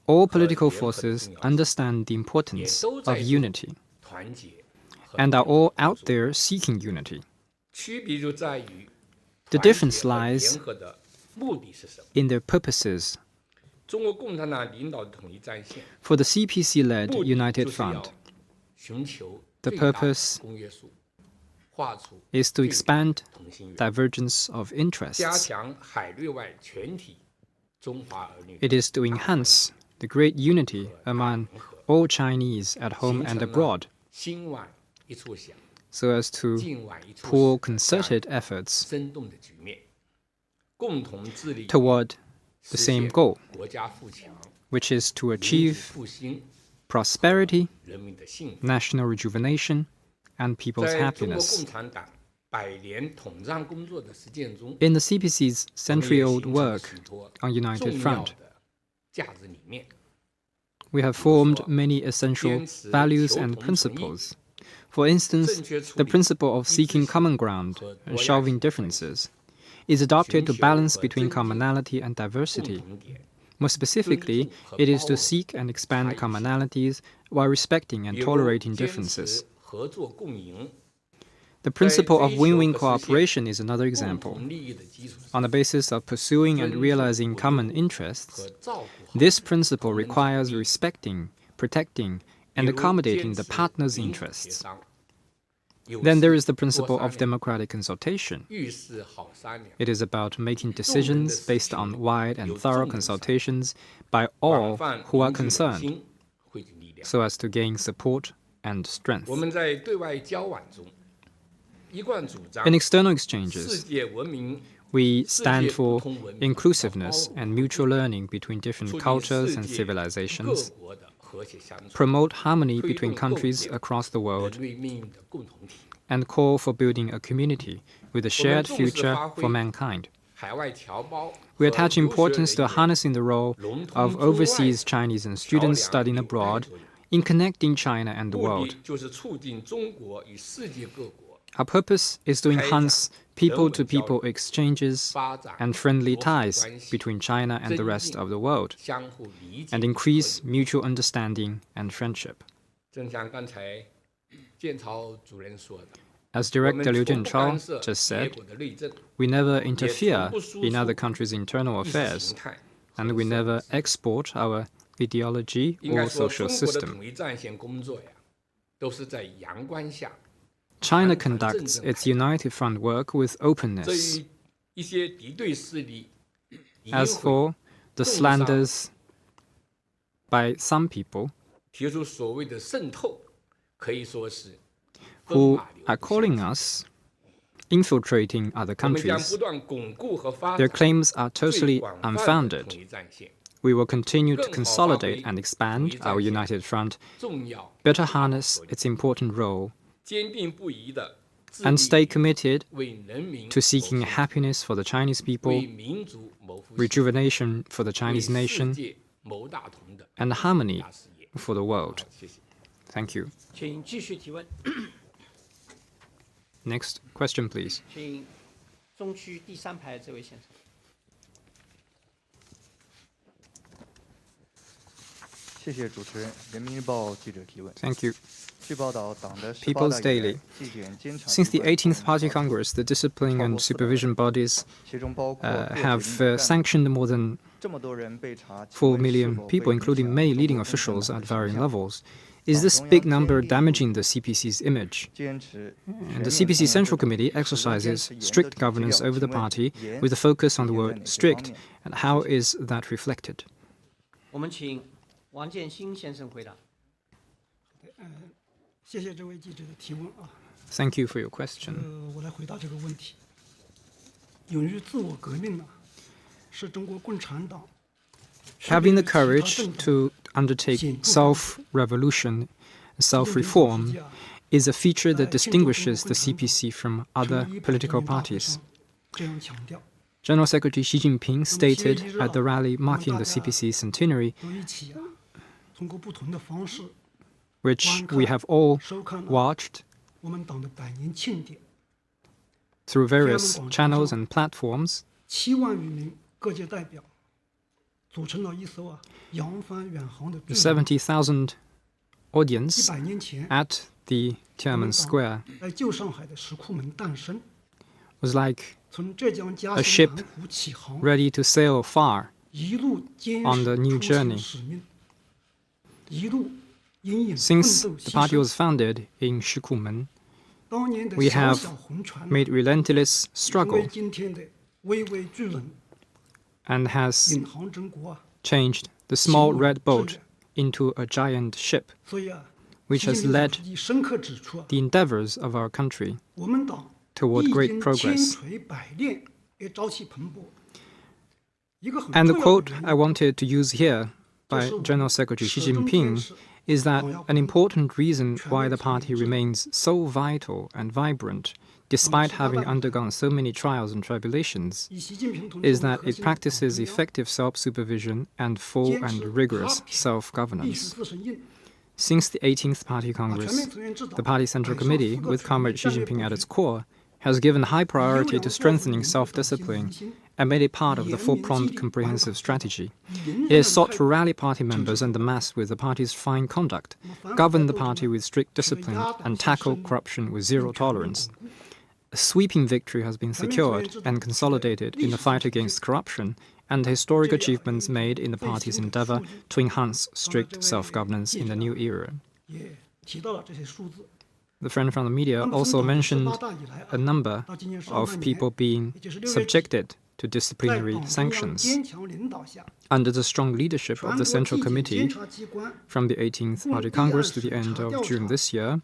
Speaker 3: all political forces understand the importance of unity and are all out there seeking unity. The difference lies in their purposes. For the CPC-led United Front, the purpose is to expand divergence of interests. It is to enhance the great unity among all Chinese at home and abroad, so as to pool concerted efforts toward the same goal, which is to achieve prosperity, national rejuvenation, and people's happiness. In the CPC's century-old work on United Front, we have formed many essential values and principles. For instance, the principle of seeking common ground and shelving differences is adopted to balance between commonality and diversity. More specifically, it is to seek and expand commonalities while respecting and tolerating differences. The principle of win-win cooperation is another example. On the basis of pursuing and realizing common interests, this principle requires respecting, protecting, and accommodating the partner's interests. Then there is the principle of democratic consultation. It is about making decisions based on wide and thorough consultations by all who are concerned, so as to gain support and strength. In external exchanges, we stand for inclusiveness and mutual learning between different cultures and civilizations, promote harmony between countries across the world, and call for building a community with a shared future for mankind. We attach importance to harnessing the role of overseas Chinese and students studying abroad in connecting China and the world. Our purpose is to enhance people-to-people exchanges and friendly ties between China and the rest of the world, and increase mutual understanding and friendship. As Director Liu Jianchao just said, we never interfere in other countries' internal affairs, and we never export our ideology or social system. China conducts its United Front work with openness. As for the slanders by some people who are calling us infiltrating other countries. Their claims are totally unfounded. We will continue to consolidate and expand our united front, better harness its important role, and stay committed to seeking happiness for the Chinese people, rejuvenation for the Chinese nation, and harmony for the world. Thank you.
Speaker 2: 请继续提问。
Speaker 3: Next question, please.
Speaker 2: 请中区第3排这位先生。
Speaker 8: 谢谢主持人。人民日报记者提问。
Speaker 3: Thank you.
Speaker 8: 据报道，党的18
Speaker 3: People's
Speaker 8: 大以来
Speaker 3: Daily.
Speaker 8: 纪检监察
Speaker 3: Since the
Speaker 8: 机关
Speaker 3: 18th Party Congress, the discipline and supervision bodies
Speaker 8: 其中包括
Speaker 3: have sanctioned more than
Speaker 8: 这么多人被查
Speaker 3: 4 million people, including many leading officials at varying levels. Is this big number damaging the CPC's image?
Speaker 8: 坚持
Speaker 3: And the CPC Central Committee exercises strict governance over the party with a focus on the word strict, and how is that reflected?
Speaker 2: 我们请王建新先生回答。
Speaker 9: 谢谢这位记者的提问啊。
Speaker 3: Thank you for your question.
Speaker 9: 我来回答这个问题。勇于自我革命呢，是中国共产党
Speaker 3: Having the courage to undertake self-revolution, self-reform, is a feature that distinguishes the CPC from other political parties.
Speaker 9: 这样强调，
Speaker 3: General Secretary Xi Jinping stated at the rally marking the CPC centenary,
Speaker 9: 都一起啊，通过不同的方式
Speaker 3: which we have all
Speaker 9: 收看了
Speaker 3: watched
Speaker 9: 我们党的100年庆典，
Speaker 3: through various channels and platforms.
Speaker 9: 7万余名各界代表组成了一艘啊扬帆远航的
Speaker 3: The
Speaker 9: 巨轮。
Speaker 3: 70,000 audience
Speaker 9: 100年前，
Speaker 3: at the Tiananmen Square
Speaker 9: 在旧上海的石库门诞生，
Speaker 3: was like
Speaker 9: 从浙江嘉
Speaker 3: a
Speaker 9: 兴
Speaker 3: ship
Speaker 9: 南湖起航，
Speaker 3: ready to sail far.
Speaker 9: 一路坚
Speaker 3: on the
Speaker 9: 持
Speaker 3: new
Speaker 9: 初心
Speaker 3: journey.
Speaker 9: 使命，一路隐隐奋
Speaker 3: Since
Speaker 9: 斗
Speaker 3: the
Speaker 9: 牺
Speaker 3: party
Speaker 9: 牲。
Speaker 3: was founded in Shikumen,
Speaker 9: 当年的
Speaker 3: we
Speaker 9: 小
Speaker 3: have
Speaker 9: 小红船呢
Speaker 3: made relentless
Speaker 9: 成为
Speaker 3: struggle
Speaker 9: 今天的巍巍巨轮，
Speaker 3: and has
Speaker 9: 引航征国啊！
Speaker 3: changed the small red boat into a giant ship,
Speaker 9: 所以啊，
Speaker 3: which
Speaker 9: 习
Speaker 3: has
Speaker 9: 近平
Speaker 3: led
Speaker 9: 总书记深刻指出啊，
Speaker 3: the endeavors of our country
Speaker 9: 我们党
Speaker 3: toward
Speaker 9: 历
Speaker 3: great
Speaker 9: 经
Speaker 3: progress.
Speaker 9: 千锤百炼，也朝气蓬勃。一个很
Speaker 3: And
Speaker 9: 重
Speaker 3: the
Speaker 9: 要
Speaker 3: quote
Speaker 9: 的原
Speaker 3: I
Speaker 9: 因
Speaker 3: wanted to use here by General Secretary Xi Jinping is that an important reason why the party remains so vital and vibrant, despite having undergone so many trials and tribulations,
Speaker 9: 以习近平同志
Speaker 3: is
Speaker 9: 为
Speaker 3: that
Speaker 9: 核
Speaker 3: it
Speaker 9: 心的党
Speaker 3: practices
Speaker 9: 中央
Speaker 3: effective self-supervision and full and rigorous
Speaker 9: 历
Speaker 3: self-governance.
Speaker 9: 史自身印，
Speaker 3: Since the 18th Party
Speaker 9: 把全
Speaker 3: Congress,
Speaker 9: 面成员制
Speaker 3: the
Speaker 9: 党
Speaker 3: party central
Speaker 9: 改造
Speaker 3: committee,
Speaker 9: 4个
Speaker 3: with
Speaker 9: 全
Speaker 3: Comrade
Speaker 9: 面
Speaker 3: Xi
Speaker 9: 战略
Speaker 3: Jinping
Speaker 9: 布
Speaker 3: at
Speaker 9: 局
Speaker 3: its core, has given high priority to strengthening
Speaker 9: 优良
Speaker 3: self-discipline
Speaker 9: 报复民主党的信心，
Speaker 3: and made it part of the four-pronged comprehensive strategy. It has sought to rally party members and the mass with the party's fine conduct, govern the party with strict discipline, and tackle corruption with zero tolerance. A sweeping victory has been secured and consolidated in the fight against corruption, and historic achievements made in the party's endeavor to enhance strict self-governance in the new era.
Speaker 9: 也提到了这些数字。
Speaker 3: The friend from the media also mentioned a number of people being subjected to
Speaker 9: 在
Speaker 3: disciplinary
Speaker 9: 党中央
Speaker 3: sanctions
Speaker 9: 坚强领导下，
Speaker 3: under the strong leadership of
Speaker 9: 全
Speaker 3: the
Speaker 9: 国
Speaker 3: Central
Speaker 9: 纪检
Speaker 3: Committee
Speaker 9: 监察机关
Speaker 3: from the 18th Party Congress to the end of June this year.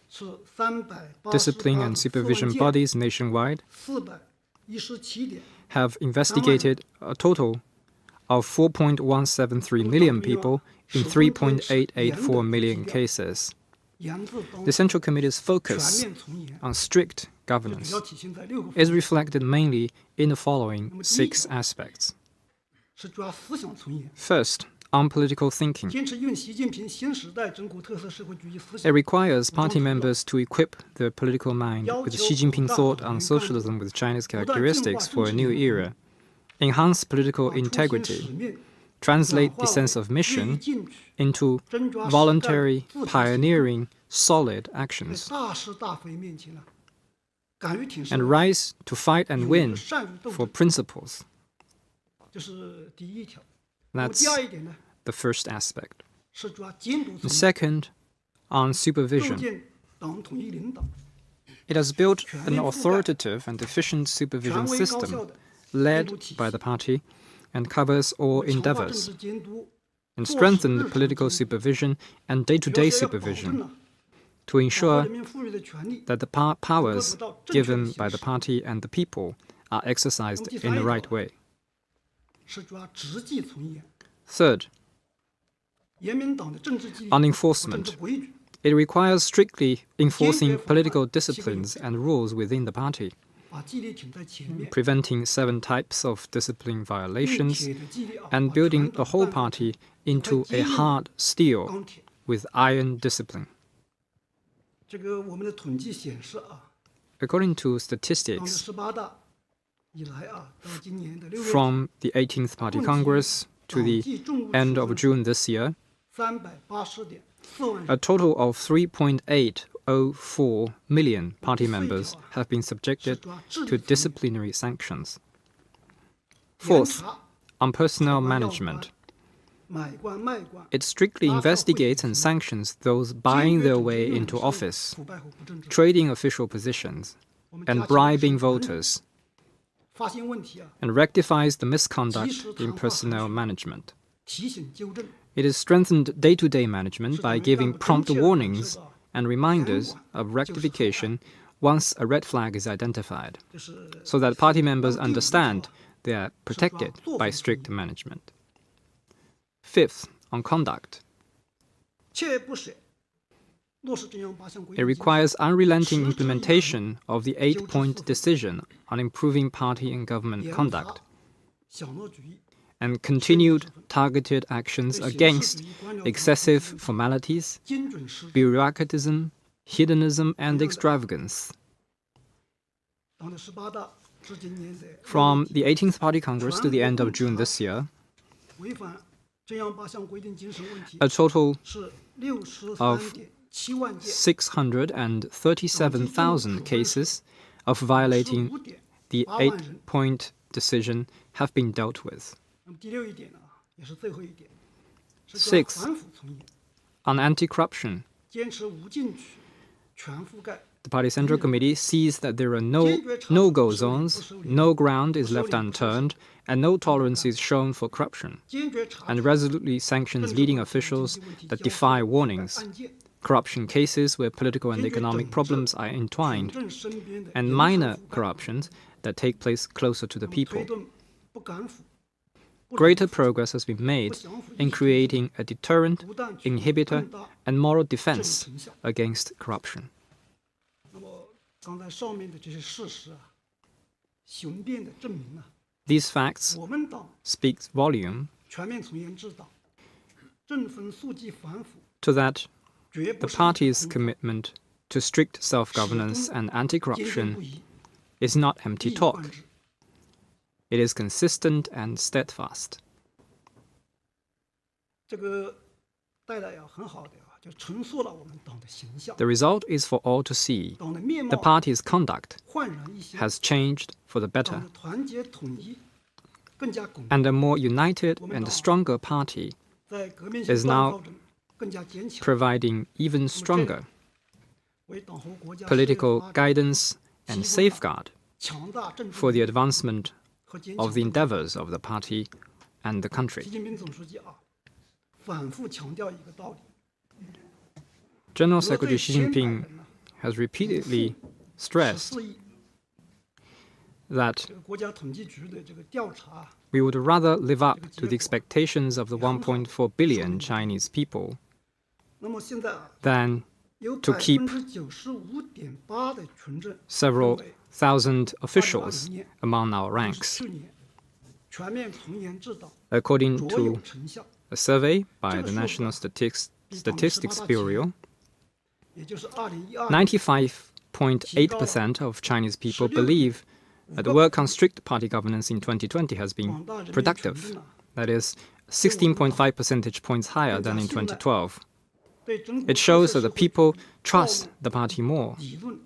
Speaker 9: 是388
Speaker 3: Discipline and supervision
Speaker 9: 件
Speaker 3: bodies nationwide
Speaker 9: 417点，
Speaker 3: have investigated a total of 4.173 million people in 3.884 million cases.
Speaker 9: 严字当
Speaker 3: The
Speaker 9: 头，
Speaker 3: Central Committee's
Speaker 9: 全
Speaker 3: focus
Speaker 9: 面从严，
Speaker 3: on strict
Speaker 9: 主
Speaker 3: governance
Speaker 9: 要体现在6个方
Speaker 3: is
Speaker 9: 面，
Speaker 3: reflected mainly in the following 6 aspects.
Speaker 9: 是抓思想从严，
Speaker 3: First, on political thinking.
Speaker 9: 坚持用习近平新时代中国特色社会主义思
Speaker 3: It
Speaker 9: 想，
Speaker 3: requires party members to equip their political mind with Xi Jinping thought on socialism with China's characteristics for a new era, enhance political
Speaker 9: 把初心使
Speaker 3: integrity,
Speaker 9: 命
Speaker 3: translate
Speaker 9: 转
Speaker 3: the
Speaker 9: 化
Speaker 3: sense
Speaker 9: 为
Speaker 3: of
Speaker 9: 锐意
Speaker 3: mission
Speaker 9: 进取，
Speaker 3: into
Speaker 9: 真抓实干
Speaker 3: voluntary,
Speaker 9: 自主行动
Speaker 3: pioneering, solid
Speaker 9: 在
Speaker 3: actions,
Speaker 9: 大是大非面前啊，敢于挺身
Speaker 3: and，rise to fight and
Speaker 9: 勇于
Speaker 3: win
Speaker 9: 善于斗
Speaker 3: for
Speaker 9: 争，
Speaker 3: principles.
Speaker 9: 这是第一条。那么
Speaker 3: That's
Speaker 9: 第二一点呢，
Speaker 3: the first aspect.
Speaker 9: 是抓监督
Speaker 3: And
Speaker 9: 从严，
Speaker 3: second, on
Speaker 9: 构
Speaker 3: supervision.
Speaker 9: 建党统一领导，
Speaker 3: It has built an authoritative and efficient supervision
Speaker 9: 权威高效
Speaker 3: system
Speaker 9: 的
Speaker 3: led
Speaker 9: 监督体
Speaker 3: by
Speaker 9: 系
Speaker 3: the，party and covers all
Speaker 9: 强化政
Speaker 3: endeavors,
Speaker 9: 治监督，
Speaker 3: and
Speaker 9: 落实
Speaker 3: strengthen the
Speaker 9: 日常
Speaker 3: political
Speaker 9: 监督
Speaker 3: supervision and
Speaker 9: 主要
Speaker 3: day-to-day
Speaker 9: 是要保证
Speaker 3: supervision.
Speaker 9: 呢
Speaker 3: to ensure
Speaker 9: 人民赋予的权利
Speaker 3: that the powers given by the party and the people are exercised in the right way.
Speaker 9: 是抓执纪从严，
Speaker 3: Third,
Speaker 9: 严明党的政治纪律
Speaker 3: on
Speaker 9: 和政
Speaker 3: enforcement.
Speaker 9: 治规矩，
Speaker 3: It requires strictly enforcing political disciplines and rules within the party,
Speaker 9: 把纪律挺在前面，
Speaker 3: preventing 7 types of discipline
Speaker 9: 用
Speaker 3: violations,
Speaker 9: 铁的纪律
Speaker 3: and
Speaker 9: 把
Speaker 3: building
Speaker 9: 全
Speaker 3: the
Speaker 9: 党
Speaker 3: whole
Speaker 9: 办法
Speaker 3: party into a hard steel
Speaker 9: 钢铁。
Speaker 3: with iron discipline.
Speaker 9: 这个我们的统计显示啊，
Speaker 3: According to
Speaker 9: 党的
Speaker 3: statistics
Speaker 9: 18大以来啊，到今年的6月
Speaker 3: from the 18th Party Congress to the end of June this year,
Speaker 9: 380.4万
Speaker 3: a total of 3.804 million party members have been subjected to disciplinary sanctions.
Speaker 9: 严
Speaker 3: Fourth,
Speaker 9: 查
Speaker 3: on personnel management,
Speaker 9: 买官卖官，
Speaker 3: it strictly investigates and sanctions those buying their way into office,
Speaker 9: 腐败和不正直。
Speaker 3: trading official positions,
Speaker 9: 我们
Speaker 3: and
Speaker 9: 加强
Speaker 3: bribing
Speaker 9: 审判
Speaker 3: voters,
Speaker 9: 发现问题啊，
Speaker 3: and rectifies the misconduct in personnel management.
Speaker 9: 提醒纠正，
Speaker 3: It has strengthened day-to-day management by giving prompt warnings and reminders of rectification once a red flag is identified,
Speaker 9: 这是
Speaker 3: so that party members understand they are protected by strict management. Fifth, on conduct,
Speaker 9: 锲而不舍落实中央8项规
Speaker 3: it
Speaker 9: 定精神，
Speaker 3: requires unrelenting implementation of the 8-point decision on improving party and government
Speaker 9: 严
Speaker 3: conduct,
Speaker 9: 罚小诺主义，
Speaker 3: and continued targeted actions against excessive formalities,
Speaker 9: 精准施政。
Speaker 3: bureaucratism, hedonism, and extravagance.
Speaker 9: 党的18大至今年的
Speaker 3: From the 18th Party Congress to the end of June this year,
Speaker 9: 违反中央8项规定精神问题
Speaker 3: a total
Speaker 9: 是
Speaker 3: of
Speaker 9: 63.7万件，
Speaker 3: 637,000 cases of violating the 8-point decision have been dealt with.
Speaker 9: 那么第6一点呢，也是最后一点，是
Speaker 3: Sixth.
Speaker 9: 反腐从严，
Speaker 3: On anti-corruption,
Speaker 9: 坚持无禁区全覆盖，
Speaker 3: the Party Central Committee sees that there are no no-go zones, no ground is left unturned, and no tolerance is shown for corruption,
Speaker 9: 坚决查
Speaker 3: and
Speaker 9: 处
Speaker 3: resolutely sanctions leading officials that defy warnings,
Speaker 9: 案件，
Speaker 3: corruption cases where political and economic problems are
Speaker 9: 整
Speaker 3: entwined,
Speaker 9: 正身边的
Speaker 3: and
Speaker 9: 严
Speaker 3: minor
Speaker 9: 惩腐败
Speaker 3: corruptions that take place closer to the
Speaker 9: 那么
Speaker 3: people.
Speaker 9: 推动不敢腐，不
Speaker 3: Greater
Speaker 9: 染腐
Speaker 3: progress has been made in creating a deterrent,
Speaker 9: 不但取得
Speaker 3: inhibitor,
Speaker 9: 更大
Speaker 3: and moral
Speaker 9: 正
Speaker 3: defense
Speaker 9: 成效。
Speaker 3: against corruption.
Speaker 9: 那么刚才上面的这些事实啊，雄辩的证明啊，
Speaker 3: These facts
Speaker 9: 我们党
Speaker 3: speak volume
Speaker 9: 全面从严治党，正风肃纪反腐，
Speaker 3: to that
Speaker 9: 绝
Speaker 3: the
Speaker 9: 不是
Speaker 3: party's
Speaker 9: 空泛
Speaker 3: commitment to strict self-governance and
Speaker 9: 坚定
Speaker 3: anti-corruption
Speaker 9: 不移，
Speaker 3: is not empty
Speaker 9: 一以贯
Speaker 3: talk.
Speaker 9: 之。
Speaker 3: It is consistent and steadfast.
Speaker 9: 这个带来呀，很好的呀，就重塑了我们党的形象，
Speaker 3: The result is for all to see.
Speaker 9: 党的面
Speaker 3: The
Speaker 9: 貌
Speaker 3: party's conduct
Speaker 9: 焕然一新，
Speaker 3: has changed for the
Speaker 9: 党
Speaker 3: better,
Speaker 9: 的团结统一更加巩固，
Speaker 3: and a more united and stronger party
Speaker 9: 在革命性
Speaker 3: is
Speaker 9: 锻
Speaker 3: now
Speaker 9: 造中更加坚强，
Speaker 3: providing even stronger
Speaker 9: 为党和国家
Speaker 3: political
Speaker 9: 事业发展
Speaker 3: guidance and safeguard
Speaker 9: 强大政治
Speaker 3: for the
Speaker 9: 力
Speaker 3: advancement
Speaker 9: 和坚
Speaker 3: of
Speaker 9: 强
Speaker 3: the
Speaker 9: 的
Speaker 3: endeavors of the party and the
Speaker 9: 习
Speaker 3: country.
Speaker 9: 近平总书记啊，反复强调一个道理：
Speaker 3: General
Speaker 9: 得罪
Speaker 3: Secretary Xi
Speaker 9: 千百
Speaker 3: Jinping
Speaker 9: 人呢，
Speaker 3: has repeatedly stressed
Speaker 9: 14亿
Speaker 3: that
Speaker 9: 这个国家统计局的这个调查，
Speaker 3: we would rather live up to the expectations of the 1.4 billion Chinese people
Speaker 9: 那么现在啊，
Speaker 3: than
Speaker 9: 有
Speaker 3: to keep
Speaker 9: 95.8%的群众
Speaker 3: several
Speaker 9: 认为
Speaker 3: thousand officials
Speaker 9: 2020年
Speaker 3: among our
Speaker 9: 就是
Speaker 3: ranks,
Speaker 9: 去年全面从严治党，
Speaker 3: according
Speaker 9: 卓有
Speaker 3: to
Speaker 9: 成效，
Speaker 3: a survey by the
Speaker 9: 这个数字
Speaker 3: National
Speaker 9: 比党的
Speaker 3: Statistics
Speaker 9: 18大
Speaker 3: Bureau.
Speaker 9: 也就是2012年
Speaker 3: 95.8% of Chinese people believe that the work on strict party governance in 2020 has been
Speaker 9: 广大人民群
Speaker 3: productive.
Speaker 9: 众啊，
Speaker 3: That is 16.5 percentage points higher than in 2012.
Speaker 9: 对中国
Speaker 3: It shows
Speaker 9: 特
Speaker 3: that the
Speaker 9: 色社会
Speaker 3: people trust the party more
Speaker 9: 理论、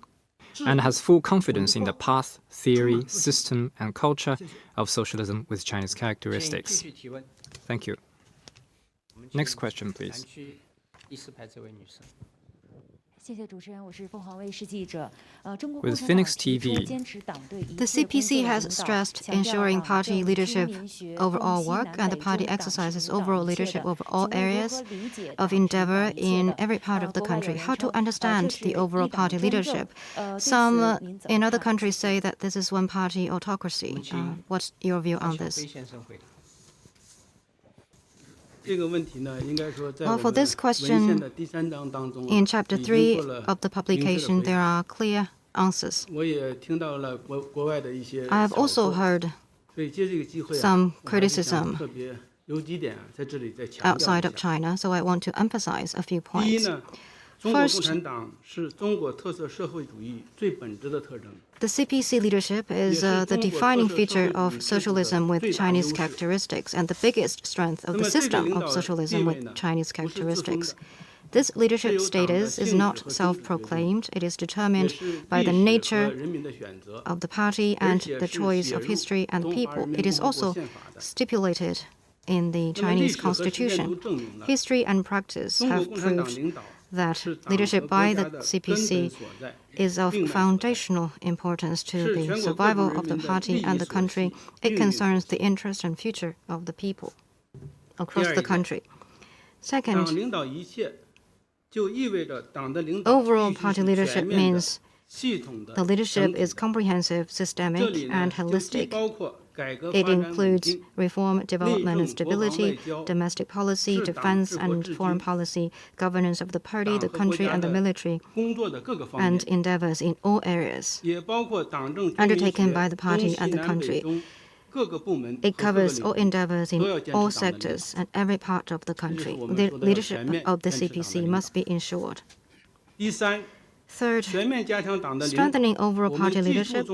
Speaker 9: 制
Speaker 3: and
Speaker 9: 度
Speaker 3: has full confidence in the path, theory, system, and culture of socialism with Chinese
Speaker 2: 请继
Speaker 3: characteristics.
Speaker 2: 续提问。
Speaker 3: Thank you.
Speaker 2: 我们请
Speaker 3: Next question, please.
Speaker 2: 南区第4排这位女士。
Speaker 3: With Phoenix TV,
Speaker 5: The CPC has stressed ensuring party leadership over all work, and the party exercises overall leadership over all areas of endeavor in every part of the country. How to understand the overall party leadership? Some in other countries say that this is one-party autocracy. What's your view on this? Well, for this question, in Chapter 3 of the publication, there are clear answers. I have also heard some criticism outside of China, so I want to emphasize a few points. First, the CPC leadership is the defining feature of socialism with Chinese characteristics and the biggest strength of the system of socialism with Chinese characteristics. This leadership status is not self-proclaimed. It is determined by the nature of the party and the choice of history and people. It is also stipulated in the Chinese constitution. History and practice have proved that leadership by the CPC is of foundational importance to the survival of the party and the country. It concerns the interest and future of the people across the country. Second, overall party leadership means the leadership is comprehensive, systemic, and holistic. It includes reform, development, and stability, domestic policy, defense and foreign policy, governance of the party, the country, and the military, and endeavors in all areas undertaken by the party and the country. It covers all endeavors in all sectors and every part of the country. The leadership of the CPC must be ensured. Third, strengthening overall party leadership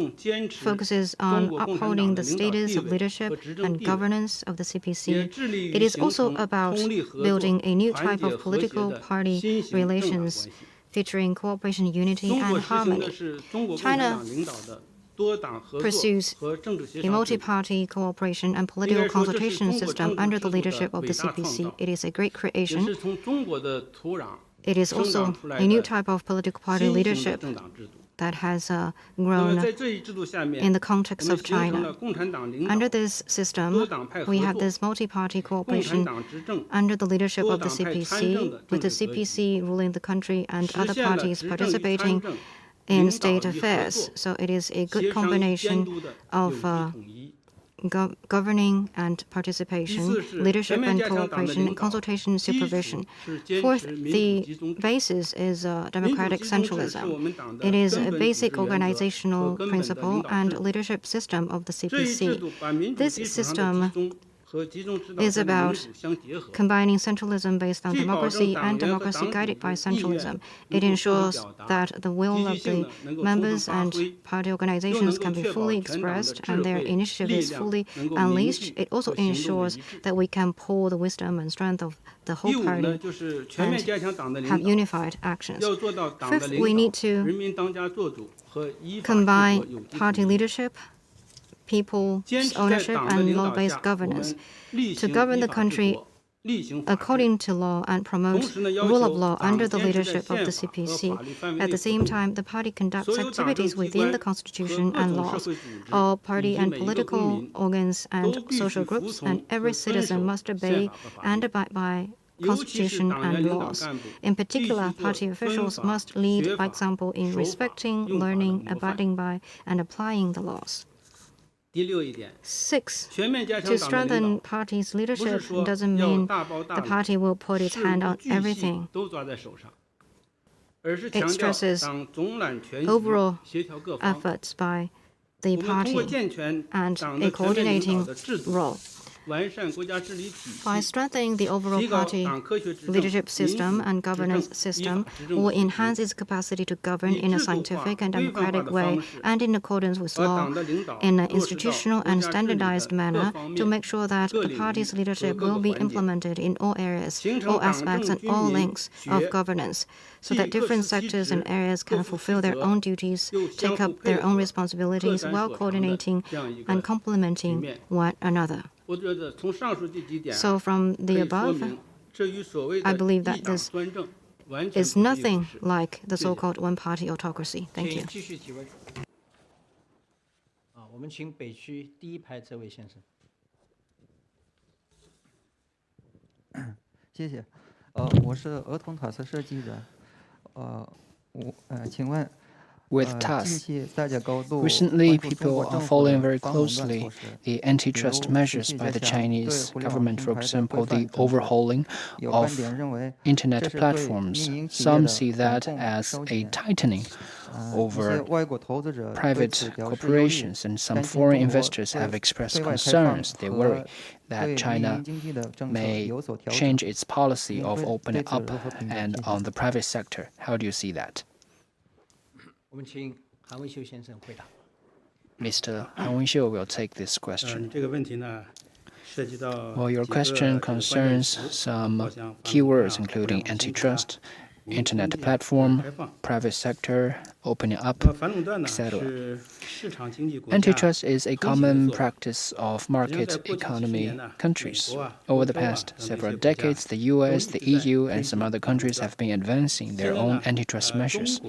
Speaker 5: focuses on upholding the status of leadership and governance of the CPC. It is also about building a new type of political party relations featuring cooperation, unity, and harmony. China pursues a multi-party cooperation and political consultation system under the leadership of the CPC. It is a great creation. It is also a new type of political party leadership that has grown in the context of China. Under this system, we have this multi-party cooperation under the leadership of the CPC, with the CPC ruling the country and other parties participating in state affairs. So it is a good combination of governing and participation, leadership and cooperation, consultation and supervision. Fourth, the basis is democratic centralism. It is a basic organizational principle and leadership system of the CPC. This system is about combining centralism based on democracy and democracy guided by centralism. It ensures that the will of the members and party organizations can be fully expressed and their initiative is fully unleashed. It also ensures that we can pull the wisdom and strength of the whole party and have unified actions. Fifth, we need to combine party leadership, people's ownership, and law-based governance to govern the country according to law and promote rule of law under the leadership of the CPC. At the same time, the party conducts activities within the constitution and laws. All party and political organs and social groups and every citizen must obey and abide by constitution and laws. In particular, party officials must lead by example in respecting, learning, abiding by, and applying the laws. Six, to strengthen party's leadership doesn't mean the party will put its hand on everything. It stresses overall efforts by the party and a coordinating role. By strengthening the overall party leadership system and governance system, will enhance its capacity to govern in a scientific and democratic way and in accordance with law, in an institutional and standardized manner, to make sure that the party's leadership will be implemented in all areas, all aspects, and all links of governance, so that different sectors and areas can fulfill their own duties, take up their own responsibilities while coordinating and complementing one another. So from the above, I believe that this is nothing like the so-called one-party autocracy. Thank you.
Speaker 2: 继续提问。我们请北区第一排这位先生。
Speaker 10: 谢谢。我是儿童塔斯社记者。请问。
Speaker 6: With TASS, recently people are following very closely the antitrust measures by the Chinese government, for example, the overhauling of internet platforms. Some see that as a tightening over private corporations, and some foreign investors have expressed concerns. They worry that China may change its policy of opening up and on the private sector. How do you see that?
Speaker 2: 我们请韩文秀先生回答。
Speaker 6: Mr. Han Wenxiu will take this question.
Speaker 4: 这个问题呢，涉及到
Speaker 6: Well, your question concerns some keywords including antitrust, internet platform, private sector, opening up, etc. Antitrust is a common practice of market economy countries. Over the past several decades, the US, the EU, and some other countries have been advancing their own antitrust measures.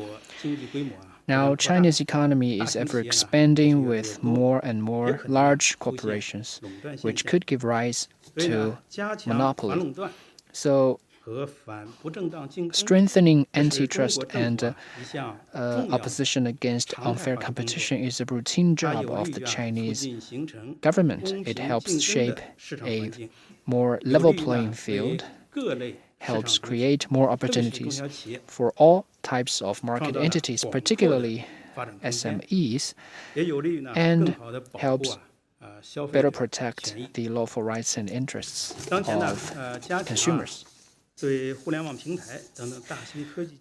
Speaker 6: Now, China's economy is ever expanding with more and more large corporations, which could give rise to monopoly. So, strengthening antitrust and opposition against unfair competition is a routine job of the Chinese government. It helps shape a more level playing field, helps create more opportunities for all types of market entities, particularly SMEs, and helps better protect the lawful rights and interests of consumers.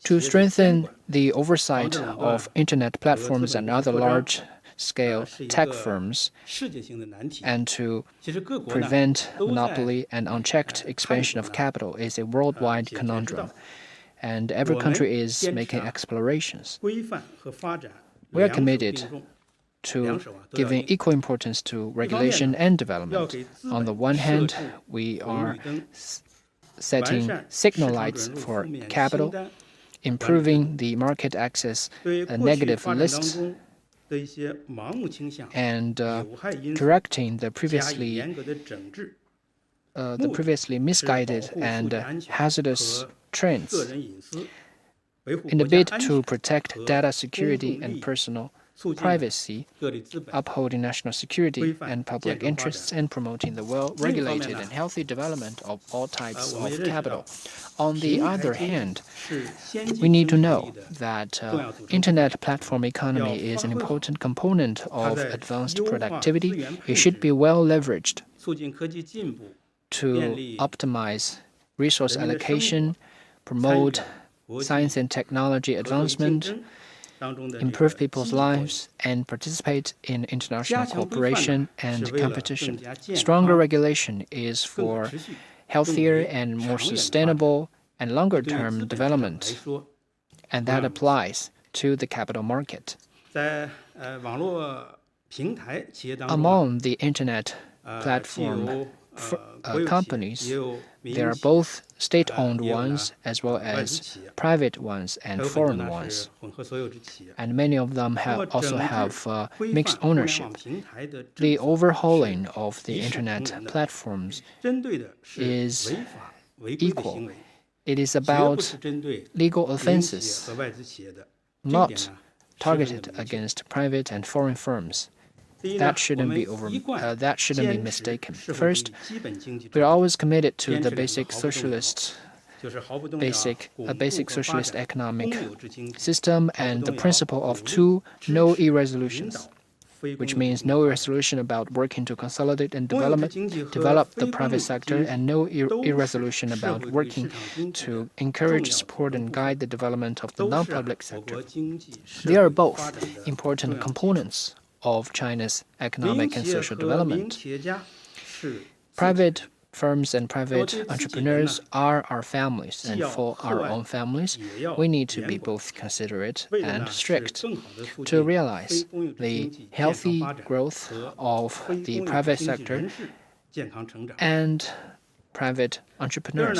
Speaker 6: To strengthen the oversight of internet platforms and other large-scale tech firms, and to prevent monopoly and unchecked expansion of capital is a worldwide conundrum, and every country is making explorations. We are committed to giving equal importance to regulation and development. On the one hand, we are setting signal lights for capital, improving the market access negative lists, and correcting the previously misguided and hazardous trends. In the bid to protect data security and personal privacy, upholding national security and public interests, and promoting the well-regulated and healthy development of all types of capital. On the other hand, we need to know that internet platform economy is an important component of advanced productivity. It should be well leveraged to optimize resource allocation, promote science and technology advancement, improve people's lives, and participate in international cooperation and competition. Stronger regulation is for healthier and more sustainable and longer-term development, and that applies to the capital market. Among the internet platform companies, there are both state-owned ones as well as private ones and foreign ones. And many of them also have mixed ownership. The overhauling of the internet platforms is equal. It is about legal offenses, not targeted against private and foreign firms. That shouldn't be mistaken. First, we are always committed to the basic socialist economic system and the principle of two no irresolutions, which means no irresolution about working to consolidate and develop the private sector, and no irresolution about working to encourage, support, and guide the development of the non-public sector. They are both important components of China's economic and social development. Private firms and private entrepreneurs are our families, and for our own families, we need to be both considerate and strict to realize the healthy growth of the private sector and private entrepreneurs.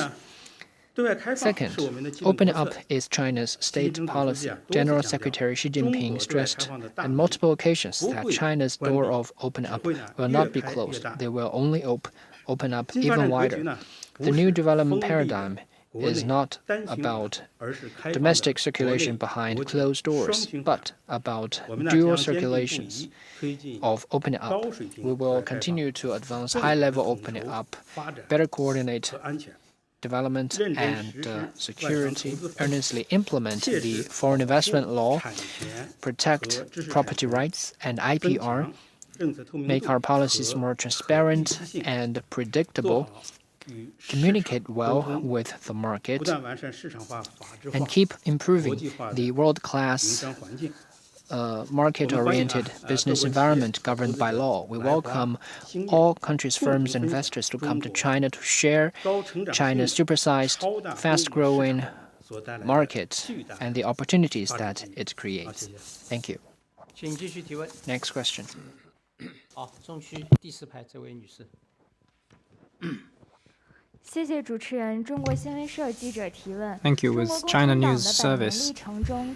Speaker 6: Second, opening up is China's state policy. General Secretary Xi Jinping stressed on multiple occasions that China's door of opening up will not be closed. They will only open up even wider. The new development paradigm is not about domestic circulation behind closed doors, but about dual circulations of opening up. We will continue to advance high-level opening up, better coordinate development and security, earnestly implement the foreign investment law, protect property rights and IPR, make our policies more transparent and predictable, communicate well with the market, and keep improving the world-class market-oriented business environment governed by law. We welcome all countries' firms and investors to come to China to share China's supersized, fast-growing market and the opportunities that it creates. Thank you. Next question.
Speaker 2: 好，中区第4排这位女士。
Speaker 11: 谢谢主持人。中国新闻社记者提问。
Speaker 3: Thank you. With China News Service.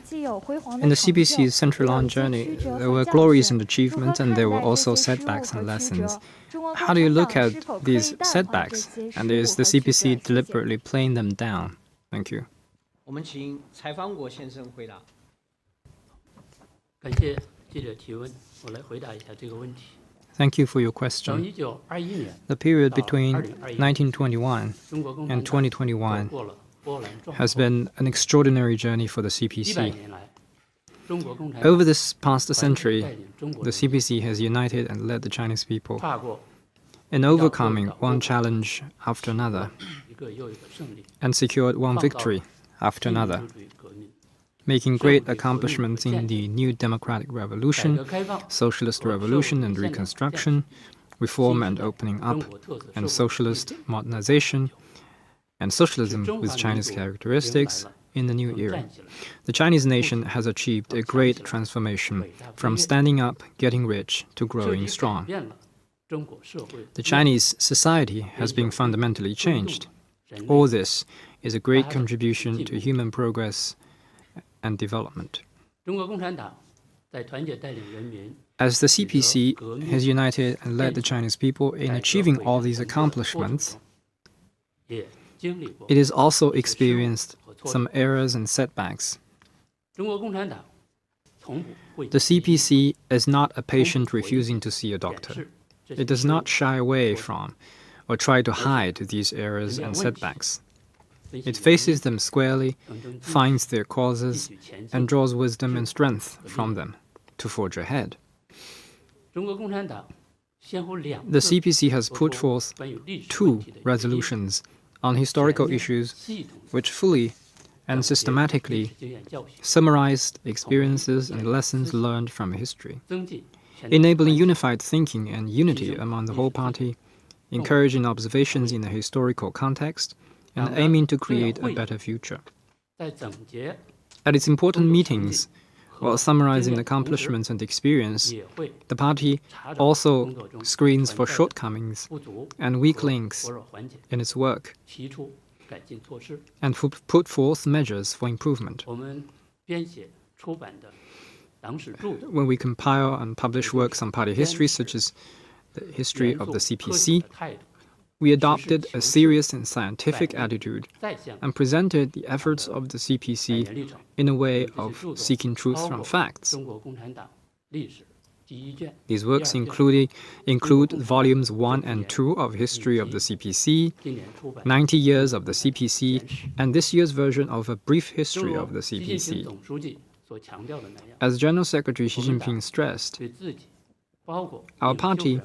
Speaker 11: 既有辉煌的
Speaker 3: In the CPC's century-long journey, there were glories and achievements, and there were also setbacks and lessons. How do you look at these setbacks, and is the CPC deliberately playing them down? Thank you.
Speaker 2: 我们请蔡方国先生回答。感谢记者提问，我来回答一下这个问题。
Speaker 3: Thank you for your question. The period between 1921 and 2021 has been an extraordinary journey for the CPC. Over this past century, the CPC has united and led the Chinese people in overcoming one challenge after another and secured one victory after another, making great accomplishments in the new democratic revolution, socialist revolution and reconstruction, reform and opening up, and socialist modernization, and socialism with Chinese characteristics in the new era. The Chinese nation has achieved a great transformation from standing up, getting rich, to growing strong. The Chinese society has been fundamentally changed. All this is a great contribution to human progress and development. As the CPC has united and led the Chinese people in achieving all these accomplishments, it has also experienced some errors and setbacks. The CPC is not a patient refusing to see a doctor. It does not shy away from or try to hide these errors and setbacks. It faces them squarely, finds their causes, and draws wisdom and strength from them to forge ahead. The CPC has put forth 2 resolutions on historical issues which fully and systematically summarized experiences and lessons learned from history, enabling unified thinking and unity among the whole party, encouraging observations in the historical context, and aiming to create a better future. At its important meetings, while summarizing accomplishments and experience, the party also screens for shortcomings and weak links in its work and put forth measures for improvement. When we compile and publish works on party history, such as the history of the CPC, we adopted a serious and scientific attitude and presented the efforts of the CPC in a way of seeking truth from facts. These works include volumes 1 and 2 of History of the CPC, 90 years of the CPC, and this year's version of A Brief History of the CPC. As General Secretary Xi Jinping stressed, our party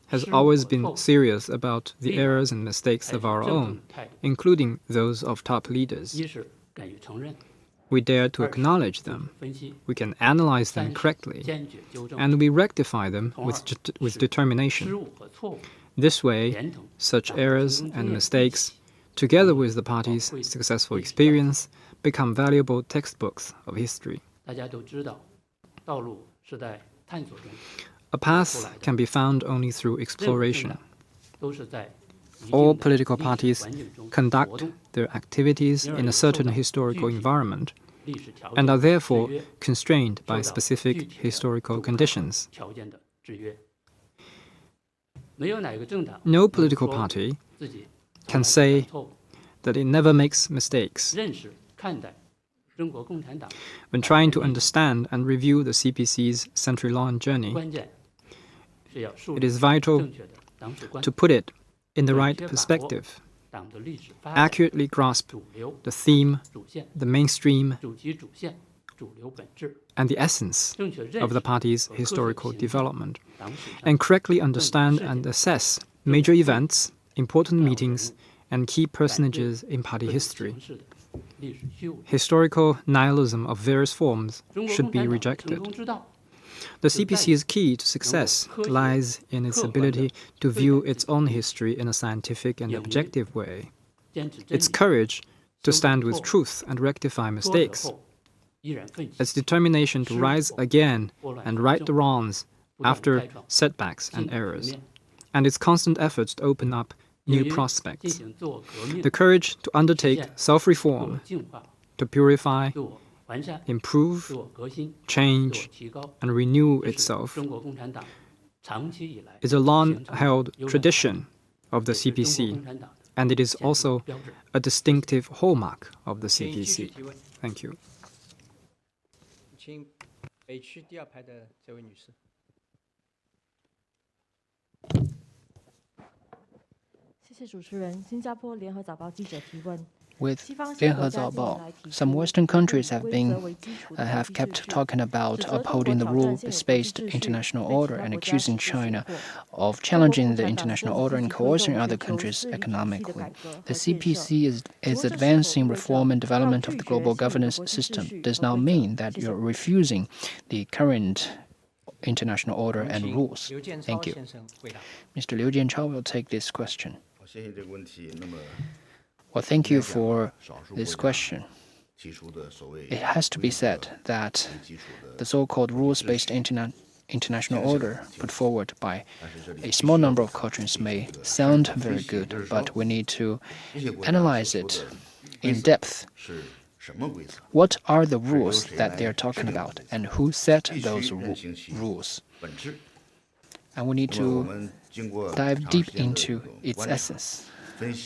Speaker 3: has always been serious about the errors and mistakes of our own, including those of top leaders. We dare to acknowledge them, we can analyze them correctly, and we rectify them with determination. This way, such errors and mistakes, together with the party's successful experience, become valuable textbooks of history. A path can be found only through exploration. all political parties conduct their activities in a certain historical environment and are therefore constrained by specific historical conditions. No political party can say that it never makes mistakes. When trying to understand and review the CPC's century-long journey, it is vital to put it in the right perspective, accurately grasp the theme, the mainstream, and the essence of the party's historical development, and correctly understand and assess major events, important meetings, and key personages in party history. Historical nihilism of various forms should be rejected. The CPC's key to success lies in its ability to view its own history in a scientific and objective way, its courage to stand with truth and rectify mistakes, its determination to rise again and right the wrongs after setbacks and errors, and its constant efforts to open up new prospects. The courage to undertake self-reform, to purify, improve, change, and renew itself is a long-held tradition of the CPC, and it is also a distinctive hallmark of the CPC. Thank you.
Speaker 7: 请北区第二排的这位女士。
Speaker 12: 谢谢主持人。新加坡联合早报记者提问。
Speaker 6: With 联合早报, some Western countries have kept talking about upholding the rules-based international order and accusing China of challenging the international order and coercing other countries economically. The CPC is advancing reform and development of the global governance system. Does not mean that you're refusing the current international order and rules. Thank you. Mr. Liu Jianchao will take this question. Well, thank you for this question. It has to be said that the so-called rules-based international order put forward by a small number of countries may sound very good, but we need to analyze it in depth. What are the rules that they are talking about, and who set those rules? And we need to dive deep into its essence.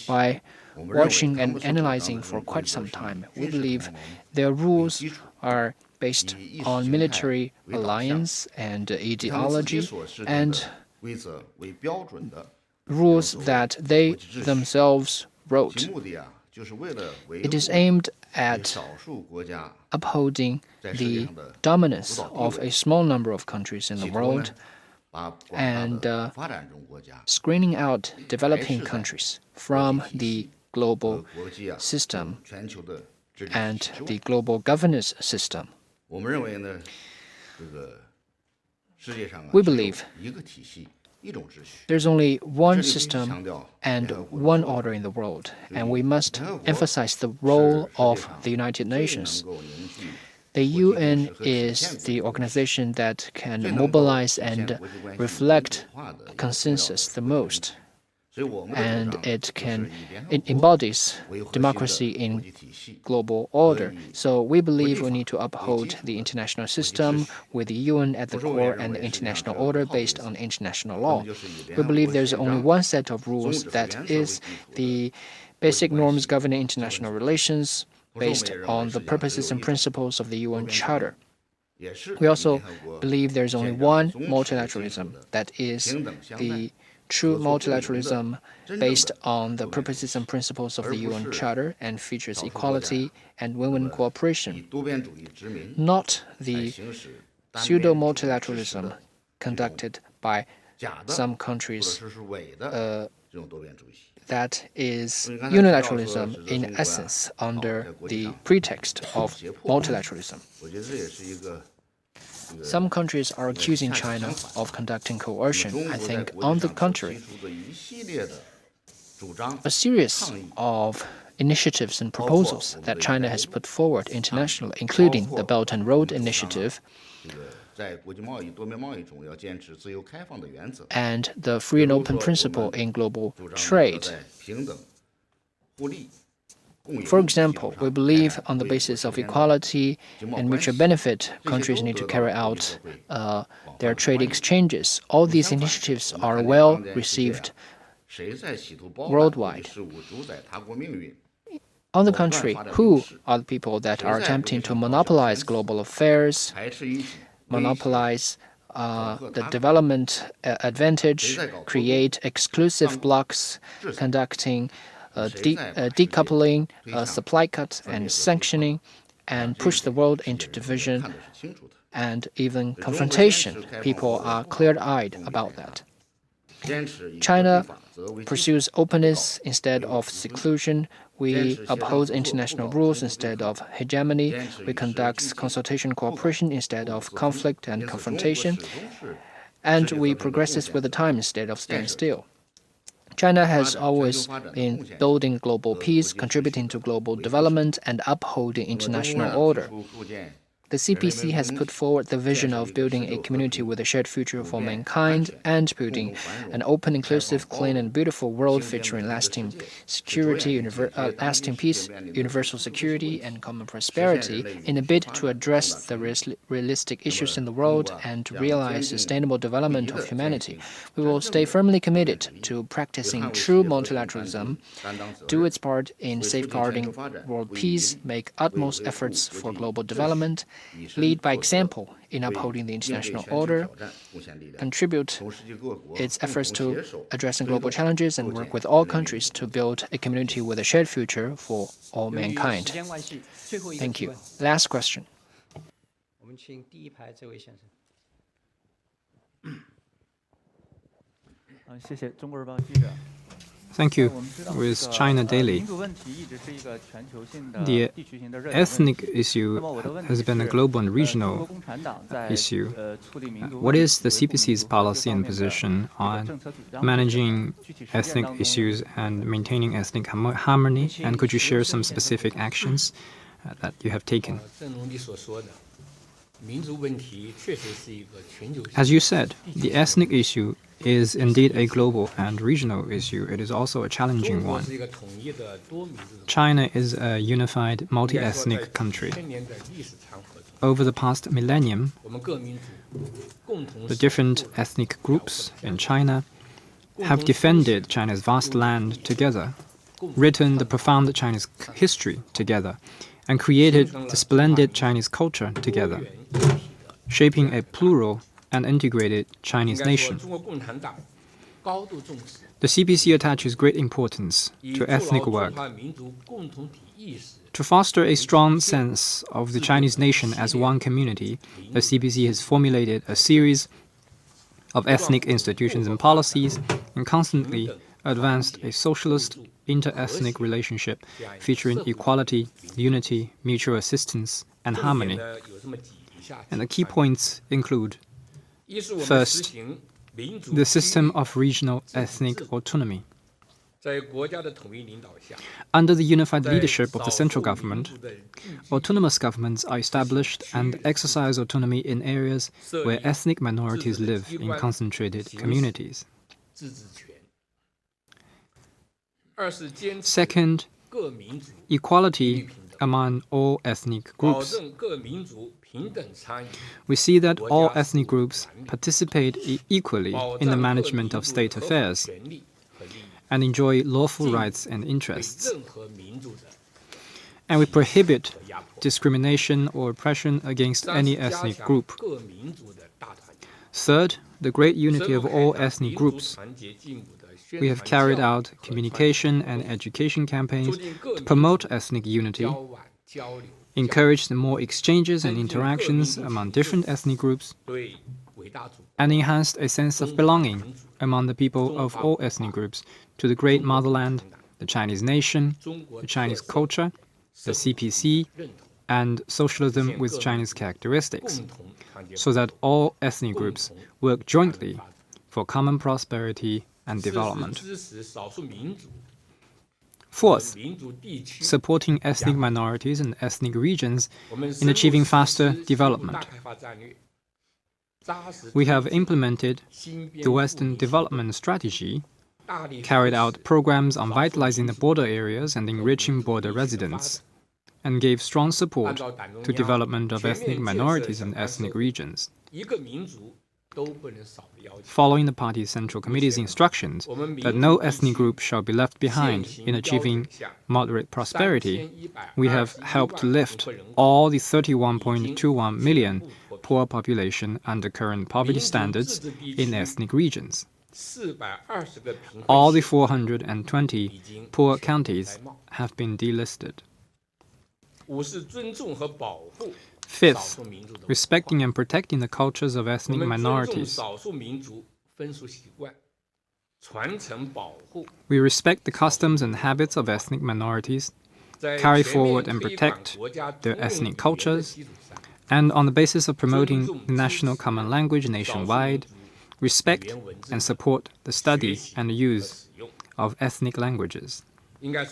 Speaker 6: By watching and analyzing for quite some time, we believe their rules are based on military alliance and ideology, and rules that they themselves wrote. It is aimed at upholding the dominance of a small number of countries in the world and screening out developing countries from the global system and the global governance system. We believe there's only one system and one order in the world, and we must emphasize the role of the United Nations. The UN is the organization that can mobilize and reflect consensus the most, and it embodies democracy in global order. So we believe we need to uphold the international system with the UN at the core and the international order based on international law. We believe there's only one set of rules, that is the basic norms governing international relations based on the purposes and principles of the UN Charter. We also believe there's only one multilateralism, that is the true multilateralism based on the purposes and principles of the UN Charter and features equality and win-win cooperation, not the pseudo-multilateralism conducted by some countries that is unilateralism in essence under the pretext of multilateralism. Some countries are accusing China of conducting coercion. I think, on the contrary, a series of initiatives and proposals that China has put forward internationally, including the Belt and Road Initiative, and the free and open principle in global trade. For example, we believe on the basis of equality and mutual benefit, countries need to carry out their trade exchanges. All these initiatives are well received worldwide. On the contrary, who are the people that are attempting to monopolize global affairs, monopolize the development advantage, create exclusive blocks, conducting decoupling, supply cuts, and sanctioning, and push the world into division and even confrontation? People are clear-eyed about that. China pursues openness instead of seclusion. We uphold international rules instead of hegemony. We conduct consultation cooperation instead of conflict and confrontation. And we progress with the time instead of standing still. China has always been building global peace, contributing to global development, and upholding international order. The CPC has put forward the vision of building a community with a shared future for mankind and building an open, inclusive, clean, and beautiful world featuring lasting security, lasting peace, universal security, and common prosperity in a bid to address the realistic issues in the world and to realize sustainable development of humanity. We will stay firmly committed to practicing true multilateralism, do its part in safeguarding world peace, make utmost efforts for global development, lead by example in upholding the international order, contribute its efforts to addressing global challenges, and work with all countries to build a community with a shared future for all mankind. Thank you. Last question.
Speaker 3: Thank you. With China Daily, the ethnic issue has been a global and regional issue. What is the CPC's policy and position on managing ethnic issues and maintaining ethnic harmony? And could you share some specific actions that you have taken? As you said, the ethnic issue is indeed a global and regional issue. It is also a challenging one. China is a unified, multi-ethnic country. Over the past millennium, the different ethnic groups in China have defended China's vast land together, written the profound Chinese history together, and created the splendid Chinese culture together, shaping a plural and integrated Chinese nation. The CPC attaches great importance to ethnic work. To foster a strong sense of the Chinese nation as one community, the CPC has formulated a series of ethnic institutions and policies and constantly advanced a socialist inter-ethnic relationship featuring equality, unity, mutual assistance, and harmony. And the key points include: first, the system of regional ethnic autonomy. Under the unified leadership of the central government, autonomous governments are established and exercise autonomy in areas where ethnic minorities live in concentrated communities. Second, equality among all ethnic groups. We see that all ethnic groups participate equally in the management of state affairs and enjoy lawful rights and interests. And we prohibit discrimination or oppression against any ethnic group. Third, the great unity of all ethnic groups. We have carried out communication and education campaigns to promote ethnic unity, encouraged more exchanges and interactions among different ethnic groups, and enhanced a sense of belonging among the people of all ethnic groups to the great motherland, the Chinese nation, the Chinese culture, the CPC, and socialism with Chinese characteristics, so that all ethnic groups work jointly for common prosperity and development. Fourth, supporting ethnic minorities and ethnic regions in achieving faster development. We have implemented the Western Development Strategy, carried out programs on vitalizing the border areas and enriching border residents, and gave strong support to development of ethnic minorities and ethnic regions. Following the party's Central Committee's instructions that no ethnic group shall be left behind in achieving moderate prosperity, we have helped lift all the 31.21 million poor population under current poverty standards in ethnic regions. All the 420 poor counties have been delisted. Fifth, respecting and protecting the cultures of ethnic minorities. We respect the customs and habits of ethnic minorities, carry forward and protect their ethnic cultures, and on the basis of promoting the national common language nationwide, respect and support the study and the use of ethnic languages. Guided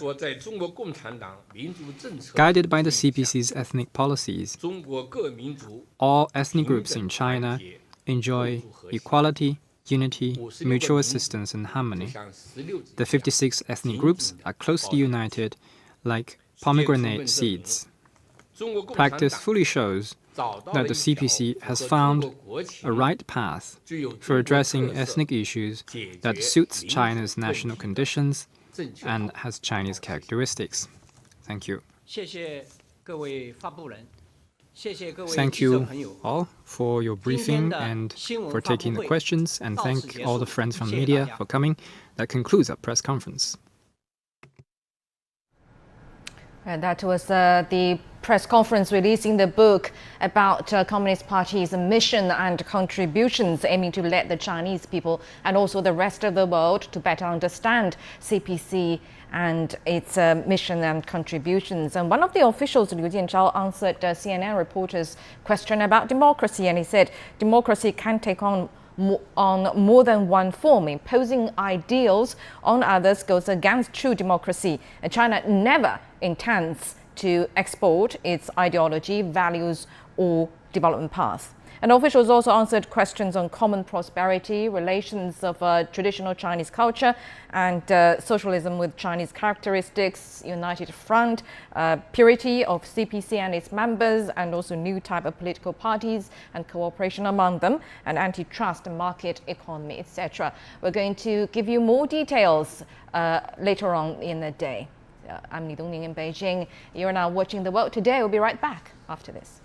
Speaker 3: by the CPC's ethnic policies, all ethnic groups in China enjoy equality, unity, mutual assistance and harmony. The 56 ethnic groups are closely united like pomegranate seeds. Practice fully shows that the CPC has found a right path for addressing ethnic issues that suits China's national conditions and has Chinese characteristics. Thank you. Thank you all for your briefing and for taking the questions, and thank all the friends from media for coming. That concludes our press conference.
Speaker 1: And that was the press conference releasing the book about Communist Party's mission and contributions, aiming to let the Chinese people and also the rest of the world to better understand CPC and its mission and contributions. And one of the officials, Liu Jianzhao, answered CNN reporters' question about democracy, and he said democracy can take on more than one form. Imposing ideals on others goes against true democracy. And China never intends to export its ideology, values, or development path. And officials also answered questions on common prosperity, relations of traditional Chinese culture and socialism with Chinese characteristics, united front, purity of CPC and its members, and also new type of political parties and cooperation among them, and antitrust, market economy, etc. We're going to give you more details later on in the day. I'm Li Dongning in Beijing. You're now watching The World Today. We'll be right back after this.